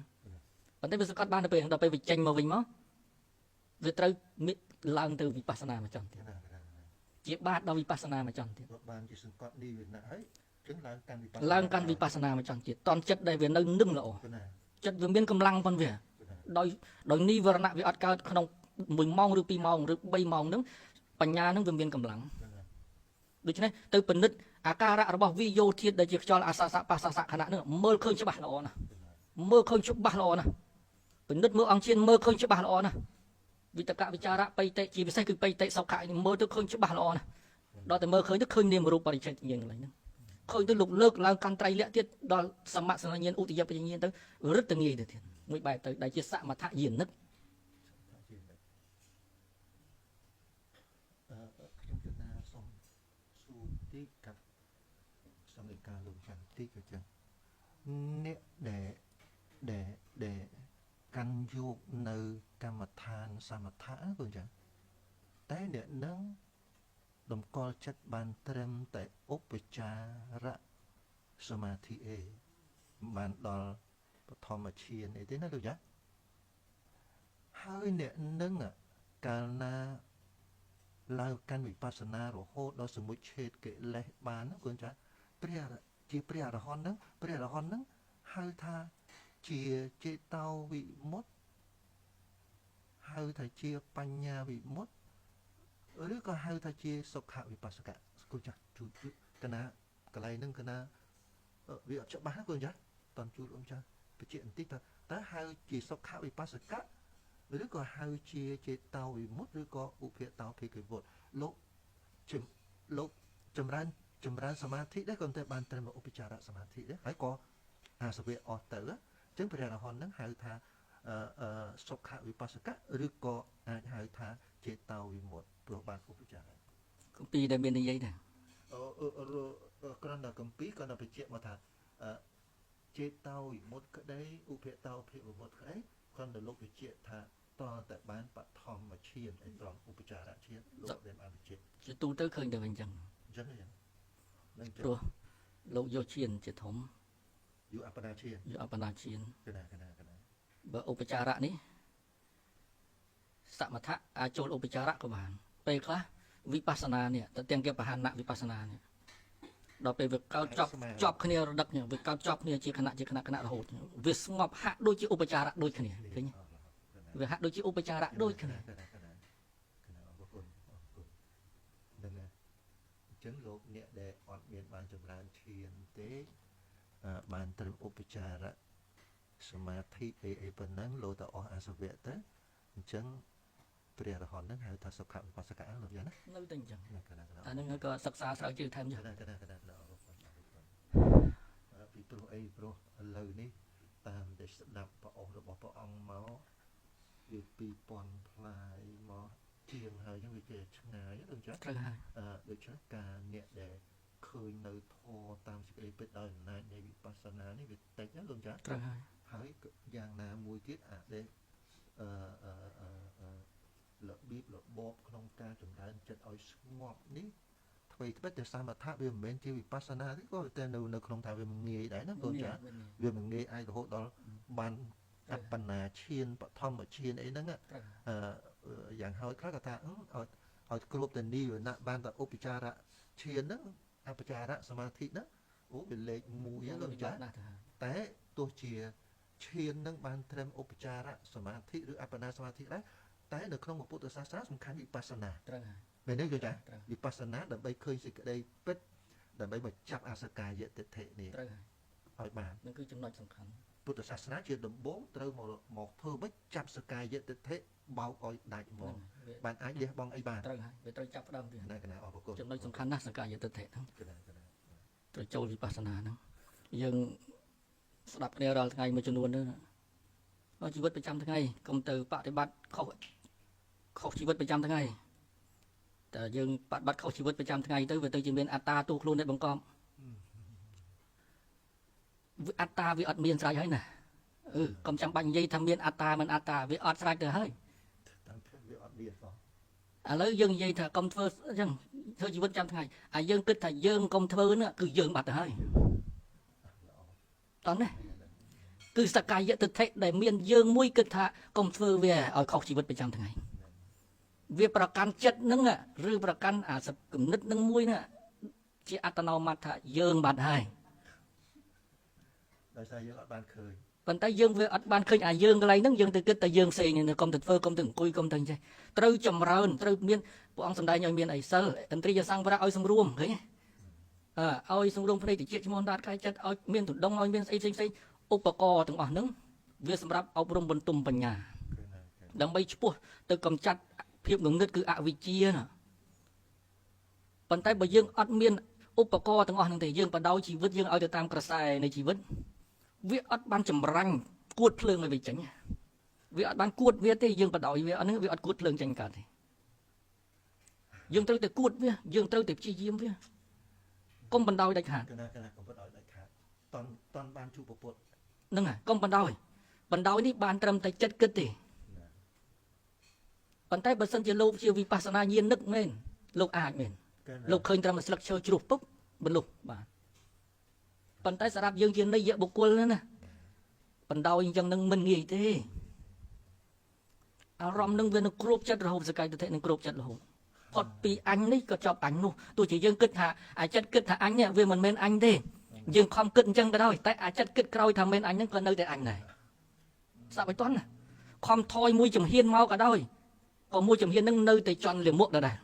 B: ប៉ុន្តែវាសង្កត់បានដល់ពេលវាចេញមកវិញមកវាត្រូវឡើងទៅវិបស្សនាមកចង់ទៀតជាបាទដល់វិបស្សនាមកចង់ទៀត
A: បានជាសង្កត់និវរណៈហើយចឹងឡើងកាន់វិបស្សនា
B: មកចង់ទៀតតន់ចិត្តដែលវានៅនឹងល្អចិត្តវាមានកម្លាំងប៉ុនវា ដោយនីវរណៈវាអត់កើតក្នុង1ម៉ោងឬ2ម៉ោងឬ3ម៉ោងហ្នឹងបញ្ញាហ្នឹងវាមានកម្លាំងដូច្នេះទៅពិនិត្យអាការៈរបស់វិយោធាតុដែលជាខ្យល់អាសាសៈបាសាសៈខណៈហ្នឹងមើលឃើញច្បាស់ល្អណាស់មើលឃើញច្បាស់ល្អណាស់ពិនិត្យមើលអង្គជៀនមើលឃើញច្បាស់ល្អណាស់វិតកវិចារៈបៃតិជាពិសេសគឺបៃតិសុខៈនេះមើលទៅឃើញច្បាស់ល្អណាស់ដល់តែមើលឃើញទៅឃើញនាមរូបបរិច្ឆេទញាណកន្លែងហ្នឹងឃើញទៅលោកលើកឡើងកាន់ត្រៃលក្ខទៀតដល់សមសញ្ញាណឧទយបញ្ញាណទៅរឹតតែងាយទៅទៀតមួយបែបទៅដែលជាសមថយានិក
A: ខ្ញុំគិតថាសូមសួរតិចกับសំលេងការលោកចាំតិចក៏ចឹងអ្នកដែលកាន់យកនៅកម្មដ្ឋានសមថៈក៏ចឹងតែអ្នកនឹងតម្កល់ចិត្តបានត្រឹមតែឧបចារៈសមាធិឯងបានដល់បឋមឈានអីទេណាលោកចាហើយអ្នកនឹងកាលណាឡើងកាន់វិបស្សនារហូតដល់សមុច្ឆេទកិលេសបានណាគាត់ចាជាព្រះអរហន្តហ្នឹងព្រះអរហន្តហ្នឹងហៅថាជាចេតោវិមុតតិហៅថាជាបញ្ញាវិមុតតិឬក៏ហៅថាជាសុខវិបស្សកៈគាត់ចាជួកណាកន្លែងហ្នឹងកណាវាអត់ច្បាស់ណាគាត់ចាតន់ជួលôngចាបញ្ជាក់បន្តិចតើហៅជាសុខវិបស្សកៈឬក៏ហៅជាចេតោវិមុតឬក៏ឧបេតោភិក្ខវុត្តលោកចម្រើនសមាធិដែរក៏តែបានត្រឹមឧបចារៈសមាធិដែរហើយក៏អាសវៈអស់ទៅអញ្ចឹងព្រះអរហន្តហ្នឹងហៅថាសុខវិបស្សកៈឬក៏អាចហៅថាចេតោវិមុតព្រោះបានឧបចារៈ
B: គម្ពីរដែលមាននិយាយដែរ
A: គ្រាន់តែគម្ពីរក៏តែបញ្ជាក់មកថាចេតោវិមុតក្តីឧបេតោភិក្ខវុត្តក្តីគ្រាន់តែលោកបញ្ជាក់ថាតើតែបានបឋមឈានឯត្រង់ឧបចារៈឈានលោកដែលបានបញ្ជាក់
B: ជាទូទៅឃើញតែវិញចឹង
A: អញ្ចឹងហ្នឹង
B: ព្រោះលោកយកឈានជាធំ
A: យុអបណាឈាន
B: យកអបណាឈាន
A: កណា
B: បើឧបចារៈនេះសមថៈអាចចូលឧបចារៈក៏បានពេលខ្លះវិបស្សនានេះតែទាំងគេបហានៈវិបស្សនានេះដល់ពេលវាកើតជាប់គ្នារដឹកនេះវាកើតជាប់គ្នាជាគណៈរហូតវាស្ងប់ហាក់ដូចជាឧបចារៈដូចគ្នាឃើញវាហាក់ដូចជាឧបចារៈដូចគ្នា
A: ហ្នឹងអញ្ចឹងលោកអ្នកដែលអត់មានបានចម្រើនឈានទេបានត្រឹមឧបចារៈសមាធិអីប៉ុណ្ណឹងលោកទៅអស់អាសវៈទៅអញ្ចឹងព្រះអរហន្តហ្នឹងហៅថាសុខវិបស្សកៈលោកយ៉ាងណា
B: នៅតែអញ្ចឹងអានឹងក៏សិក្សាស្រាវជ្រាវថែមចឹង
A: ពីព្រោះអីព្រោះឥឡូវនេះតាមដែលស្ដាប់ព្រះអស់របស់ព្រះអង្គមកវា2000ផ្លាយមកជាងហើយចឹងវាជាឆ្ងាយដូចចឹង
B: ត្រូវហើយ
A: ដូច្នេះការអ្នកដែលឃើញនៅធម៌តាមសេចក្តីពិតដោយអំណាចនៃវិបស្សនានេះវាតិចណាលោកចា
B: ត្រូវហើយ
A: ហើយយ៉ាងណាមួយទៀតអាចដែលរបៀបរបបក្នុងការចម្រើនចិត្តឲ្យស្ងប់នេះអ្វីត្បិតតែសមថៈវាមិនមែនជាវិបស្សនាទេក៏តែនៅក្នុងថាវាមិនងាយដែរណាបងចាវាមិនងាយអាចរហូតដល់បានអបណាឈានបឋមឈានអីហ្នឹងយ៉ាងហោចខ្លះក៏ថាឲ្យគ្រប់តែនីវណៈបានតែឧបចារៈឈានហ្នឹងអបចារៈសមាធិហ្នឹងអូវាលេខ1ហ្នឹងលោកចាតែទោះជាឈានហ្នឹងបានត្រឹមឧបចារៈសមាធិឬអបណាសមាធិដែរតែនៅក្នុងពុទ្ធសាសនាសំខាន់វិបស្សនា
B: ត្រូវហើយ
A: មែនទេចាវិបស្សនាដើម្បីឃើញសេចក្តីពិតដើម្បីមកចាប់អសកាយតិដ្ឋិនេះ
B: ត្រូវហើយ
A: ឲ្យបាន
B: នឹងគឺចំណុចសំខាន់
A: ពុទ្ធសាសនាជាដំបូងត្រូវមកធ្វើមិនចាប់សកាយតិដ្ឋិបោកឲ្យដាច់ហ្មងបានអាចលះបង់អីបាន
B: ត្រូវហើយវាត្រូវចាប់ផ្ដើមពី
A: ណាកណាអរគុណ
B: ចំណុចសំខាន់ណាស់សកាយតិដ្ឋិហ្នឹង
A: កណា
B: ត្រូវចូលវិបស្សនាហ្នឹងយើងស្ដាប់គ្នារាល់ថ្ងៃមួយចំនួនហ្នឹងជីវិតប្រចាំថ្ងៃកុំទៅបប្រតិបត្តិខុសជីវិតប្រចាំថ្ងៃតែយើងបប្រតិបត្តិខុសជីវិតប្រចាំថ្ងៃទៅវាទៅជាមានអត្តាទូខ្លួនដែលបង្កប់អត្តាវាអត់មានស្រេចហើយណាកុំចាំបាច់និយាយថាមានអត្តាមិនអត្តាវាអត់ស្រេចទៅហើយ
A: តាមវាអត់មានផង
B: ឥឡូវយើងនិយាយថាកុំធ្វើអញ្ចឹងធ្វើជីវិតប្រចាំថ្ងៃហើយយើងគិតថាយើងកុំធ្វើនោះគឺយើងបាត់ទៅហើយតោះណាគឺសកាយតិដ្ឋិដែលមានយើងមួយគិតថាកុំធ្វើវាឲ្យខុសជីវិតប្រចាំថ្ងៃវាប្រកាន់ចិត្តហ្នឹងឬប្រកាន់អាសគំនិតហ្នឹងមួយណាជាអត្តនោម័តថាយើងបាត់ហើយ
A: ដោយសារយើងអត់បានឃើញ
B: ប៉ុន្តែយើងវាអត់បានឃើញអាយើងកន្លែងហ្នឹងយើងទៅគិតតែយើងផ្សេងនេះកុំទៅធ្វើកុំទៅអង្គុយកុំទៅចេះត្រូវចម្រើនត្រូវមានព្រះអង្គសម្ដែងឲ្យមានអីសិលឥន្ទ្រិយសង្វរៈឲ្យសម្រួមឃើញឲ្យសម្រួមភ្នែកតិចឈ្មោះដាតកាយចិត្តឲ្យមានទុដងឲ្យមានស្អីផ្សេងឧបករណ៍ទាំងអស់ហ្នឹងវាសម្រាប់អប់រំបន្ទុំបញ្ញាដើម្បីឈ្មោះទៅកំចាត់ភាពងងឹតគឺអវិជ្ជាណាប៉ុន្តែបើយើងអត់មានឧបករណ៍ទាំងអស់ហ្នឹងទេយើងបដោយជីវិតយើងឲ្យទៅតាមក្រសែនៃជីវិតវាអត់បានចម្រាញ់គួតភ្លើងឲ្យវាចេញវាអត់បានគួតវាទេយើងបដោយវាអត់ហ្នឹងវាអត់គួតភ្លើងចេញកើតទេយើងត្រូវតែគួតវាយើងត្រូវតែព្យាយាមវាកុំបណ្ដោយដាច់ខាត
A: កណាកុំបណ្ដោយដាច់ខាតតន់បានជួបពុទ្ធ
B: ហ្នឹងហើយកុំបណ្ដោយនេះបានត្រឹមតែចិត្តគិតទេប៉ុន្តែបើសិនជាលោកជាវិបស្សនាញាណនឹកមែនលោកអាចមែនលោកឃើញត្រឹមតែស្លឹកឈើជ្រុះពុបបលុះបាទប៉ុន្តែសម្រាប់យើងជានិយបុគ្គលណាបណ្ដោយអញ្ចឹងនឹងមិនងាយទេអារម្មណ៍នឹងវានឹងគ្របចិត្តរហូតសកាយទិដ្ឋិនឹងគ្របចិត្តរហូតផុតពីអញនេះក៏ចប់អញនោះទោះជាយើងគិតថាអាចិត្តគិតថាអញនេះវាមិនមែនអញទេយើងខំគិតអញ្ចឹងក៏ដោយតែអាចិត្តគិតក្រោយថាមែនអញហ្នឹងក៏នៅតែអញដែរស្ដាប់ឲ្យតន់ណាខំថយមួយចំហៀនមកក៏ដោយក៏មួយចំហៀនហ្នឹងនៅតែជន់លាមកដែរ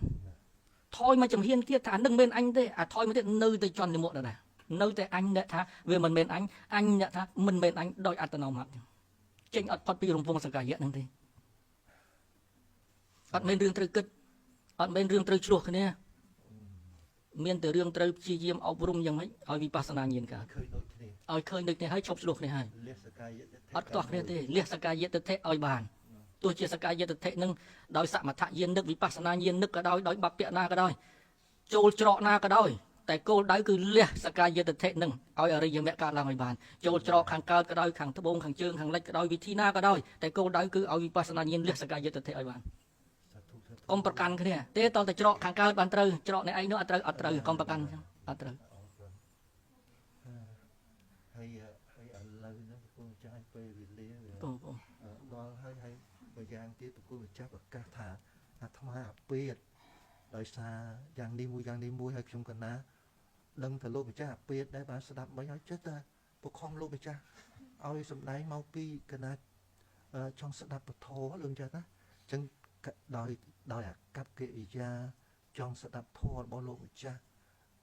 B: ថយមកចំហៀនទៀតថានឹងមិនអញទេអាថយមកទៀតនៅតែជន់លាមកដែរនៅតែអញអ្នកថាវាមិនមែនអញអ្នកថាមិនមែនអញដោយអត្តនោម័តចេញអត់ផុតពីរង្វង់សកាយៈហ្នឹងទេអត់មែនរឿងត្រូវគិតអត់មែនរឿងត្រូវឆ្លោះគ្នាមានតែរឿងត្រូវព្យាយាមអប់រំយ៉ាងម៉េចឲ្យវិបស្សនាញាណកើតឲ្យឃើញដូចគ្នាឲ្យឈប់ឆ្លោះគ្នាហើយអត់ខ្ទាស់គ្នាទេលះសកាយៈទិដ្ឋិឲ្យបានទោះជាសកាយៈទិដ្ឋិនឹងដោយសមថញាណនឹកវិបស្សនាញាណនឹកក៏ដោយបព្វៈណាក៏ដោយចូលច្រកណាក៏ដោយតែគោលដៅគឺលះសកាយៈទិដ្ឋិនឹងឲ្យអរិយមគ្គកើតឡើងឲ្យបានចូលច្រកខាងកើតក៏ដោយខាងត្បូងខាងជើងខាងលិចក៏ដោយវិធីណាក៏ដោយតែគោលដៅគឺឲ្យវិបស្សនាញាណលះសកាយៈទិដ្ឋិឲ្យបានកុំប្រកាន់គ្នាទេតតែច្រកខាងកើតបានត្រូវច្រកអ្នកឯងនោះអត់ត្រូវកុំប្រកាន់អញ្ចឹងអត់ត្រូវ
A: ហើយឥឡូវហ្នឹងប្រគល់ចាស់ពេលវេលាដល់ហើយបើយ៉ាងទៀតប្រគល់ចាស់ប្រកាសថាអាត្មាអាពេតដោយសារយ៉ាងនេះមួយហើយខ្ញុំកណាដឹងថាលោកម្ចាស់អាពេតដែរបានស្ដាប់មិនហើយចិត្តតែពខំលោកម្ចាស់ឲ្យសំដែងមកពីកណាចង់ស្ដាប់ពធលឹងចាស់ណាអញ្ចឹងដោយអាកប្បកិរិយាចង់ស្ដាប់ធម៌របស់លោកម្ចាស់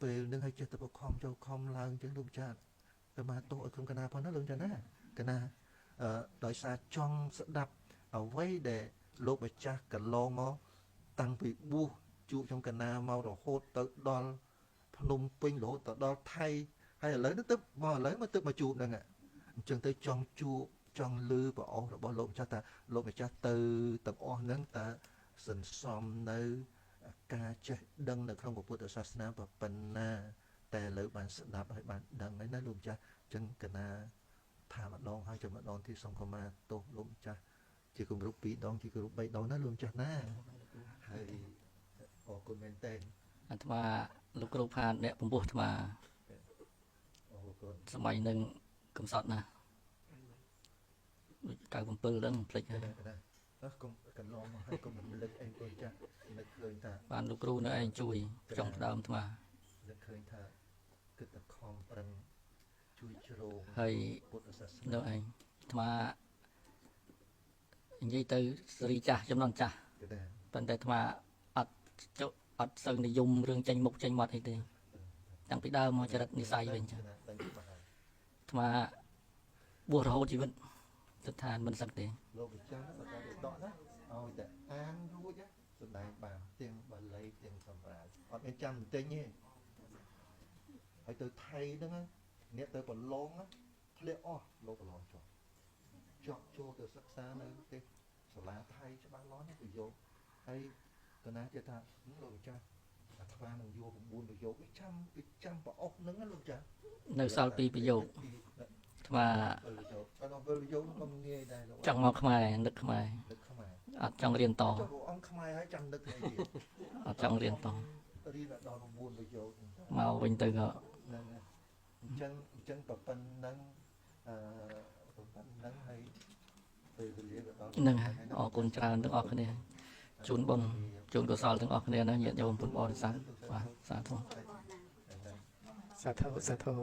A: ពេលនឹងឲ្យចិត្តទៅបខំចូលខំឡើងអញ្ចឹងលោកម្ចាស់ទៅមកទោសឲ្យខ្ញុំកណាផងណាលោកម្ចាស់ណាកណាដោយសារចង់ស្ដាប់អ្វីដែលលោកម្ចាស់កន្លងមកតាំងពីបួសជួបខ្ញុំកណាមករហូតទៅដល់ភ្នំពេញរហូតទៅដល់ថៃហើយឥឡូវនេះទៅមកជួបហ្នឹងអញ្ចឹងទៅចង់ជួបចង់លឺប្រអស់របស់លោកម្ចាស់ថាលោកម្ចាស់ទៅទាំងអស់ហ្នឹងតើសន្សំនៅការចេះដឹងនៅក្នុងពុទ្ធសាសនាប៉ុណ្ណាតែឥឡូវបានស្ដាប់ហើយបានដឹងហើយណាលោកម្ចាស់អញ្ចឹងកណាថាម្ដងហើយចាំម្ដងទៀតសូមខមាទោសលោកម្ចាស់ជាគម្រប់2ដងជាគម្រប់3ដងណាលោកម្ចាស់ណាហើយអរគុណមែនតើ
B: អាត្មាលោកគ្រូផានអ្នកពំពោះអាត្មា
A: អរគុណ
B: សម័យនឹងកំសត់ណា97ហ្នឹងភ្លេចហើ
A: យកុំកន្លងមកហើយកុំរំលឹកអីគាត់ចាស់នឹកឃើញថា
B: បានលោកគ្រូនៅឯងជួយចង់ដើមអាត្មា
A: នឹកឃើញថាគិតតែខំប្រឹងជួយជ្រោង
B: ហើយ
A: ពុទ្ធសាសនា
B: នៅឯងអាត្មានិយាយទៅសេរីចាស់ចំណន់ចាស់ប៉ុន្តែអាត្មាអត់សូវនិយមរឿងចេញមុខចេញមាត់អីទេតាំងពីដើមមកចរិតនិស័យវិញចាអាត្មាបួសរហូតជីវិតស្ថានមិនសឹកទេ
A: លោកម្ចាស់បើតែដកណាឲ្យតែអានរួចសម្ដែងបានទាំងបាលីទាំងសម្រាប់អត់មានចាំបន្តិចទេហើយទៅថៃហ្នឹងអ្នកទៅប្រឡងធ្លាក់អស់លោកប្រឡងចុះចូលទៅសិក្សានៅទេសាលាថៃច្បាស់លាស់ណាប្រយោគហើយកណាគេថាលោកម្ចាស់អាត្មានឹងយក9ប្រយោគចាំប្រអស់ហ្នឹងលោកចាស់
B: នៅសល់2ប្រយោគថ្មចង់មកខ្មែរនឹកខ្មែរអត់ចង់រៀនត
A: អង្គខ្មែរហើយចាំនឹកអីទៀត
B: អត់ចង់រៀនត
A: រៀនដល់9ប្រយោគ
B: មកវិញទៅក៏
A: អញ្ចឹងប៉ុណ្ណឹងហើយពេលវេលាក៏ដល់
B: ហ្នឹងអរគុណច្រើនទាំងអស់គ្នាជូនបុណ្យជូនកុសលទាំងអស់គ្នាណាញាតិញោមពុទ្ធបរិស័ទបាទសាធុ
C: សាធុ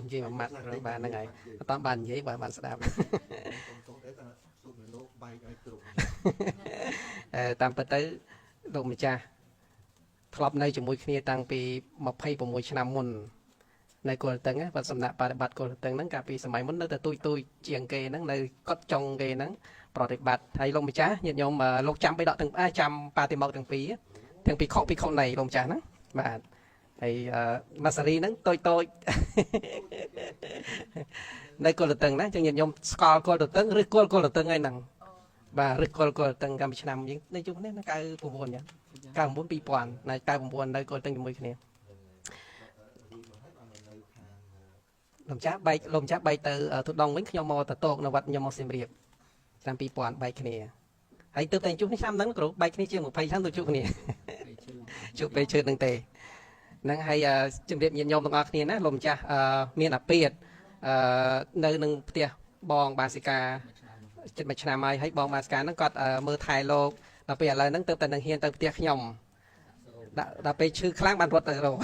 C: និយាយមួយម៉ាត់បានហ្នឹងហើយអត់បាននិយាយបើបានស្ដាប់ តាមពិតទៅលោកម្ចាស់ធ្លាប់នៅជាមួយគ្នាតាំងពី26ឆ្នាំមុននៅគល់តឹងបាត់សំណាក់បរិបត្តិគល់តឹងហ្នឹងកាលពីសម័យមុននៅតែទូចជាងគេហ្នឹងនៅកត់ចុងគេហ្នឹងប្រតិបត្តិហើយលោកម្ចាស់ញាតិញោមលោកចាំបីដកទាំងចាំបាតិមកទាំងពីរពីខុសនៃលោកម្ចាស់ហ្នឹងបាទហើយម៉ាសារីហ្នឹងតូច នៅគល់តឹងណាចឹងញាតិញោមស្គាល់គល់តឹងឬគល់តឹងហ្នឹងបាទឬគល់តឹងកាលពីឆ្នាំយើងនៅជួបគ្នា99ចឹង99 2000 99នៅគល់តឹងជាមួយគ្នាលោកម្ចាស់បែកទៅទុដងវិញខ្ញុំមកតតោកនៅវត្តខ្ញុំមកសៀមរាបឆ្នាំ2000បែកគ្នាហើយទើបតែជួបនេះឆ្នាំហ្នឹងគ្រូបែកគ្នាជាង20ឆ្នាំទៅជួបគ្នាជួបពេលជឿហ្នឹងទេហ្នឹងហើយជំរាបញាតិញោមទាំងអស់គ្នាណាលោកម្ចាស់មានអាពាតនៅនឹងផ្ទះបងបាសិកាជិត1ឆ្នាំហើយបងបាសិកាហ្នឹងគាត់មើលថែលោកដល់ពេលឥឡូវហ្នឹងទើបតែនឹងហ៊ានទៅផ្ទះខ្ញុំដល់ពេលឈឺខ្លាំងបានរត់ទៅរក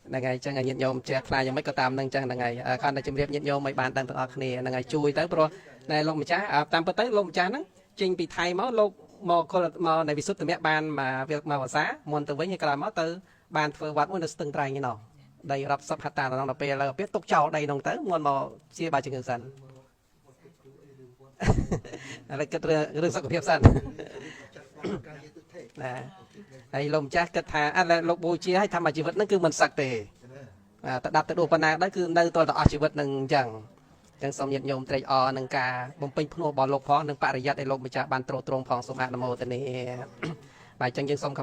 C: ហ្នឹងហើយចឹងញាតិញោមជ្រះថ្លាយ៉ាងម៉េចក៏តាមហ្នឹងចឹងហ្នឹងហើយគាត់តែជំរាបញាតិញោមឲ្យបានដឹងទាំងអស់គ្នាហ្នឹងហើយជួយទៅព្រោះតែលោកម្ចាស់តាមពិតទៅលោកម្ចាស់ហ្នឹងចេញពីថៃមកលោកមកនៅវិសុទ្ធមគ្គបានមកភាសាមុនទៅវិញហើយក្រោយមកទៅបានធ្វើវត្តមួយនៅស្ទឹងត្រែងឯណោះដីរាប់សិបហត្តាដល់ពេលឥឡូវពេលទុកចោលដីហ្នឹងទៅមុនមកជាបាជំងឺសិនឥឡូវគិតរឿងសុខភាពសិនណាហើយលោកម្ចាស់គិតថាលោកបូជាឲ្យធម្មជីវិតហ្នឹងគឺមិនសឹកទេទៅដាប់ទៅដួលប៉ុណ្ណាដែរគឺនៅតទៅអស់ជីវិតហ្នឹងអញ្ចឹងសូមញាតិញោមត្រេកអរនឹងការបំពេញភ្នួរបស់លោកផងនិងបរិយ័តឲ្យលោកម្ចាស់បានត្រួតត្រងផងសូមអនុមោទនាបាទអញ្ចឹងយើងសូម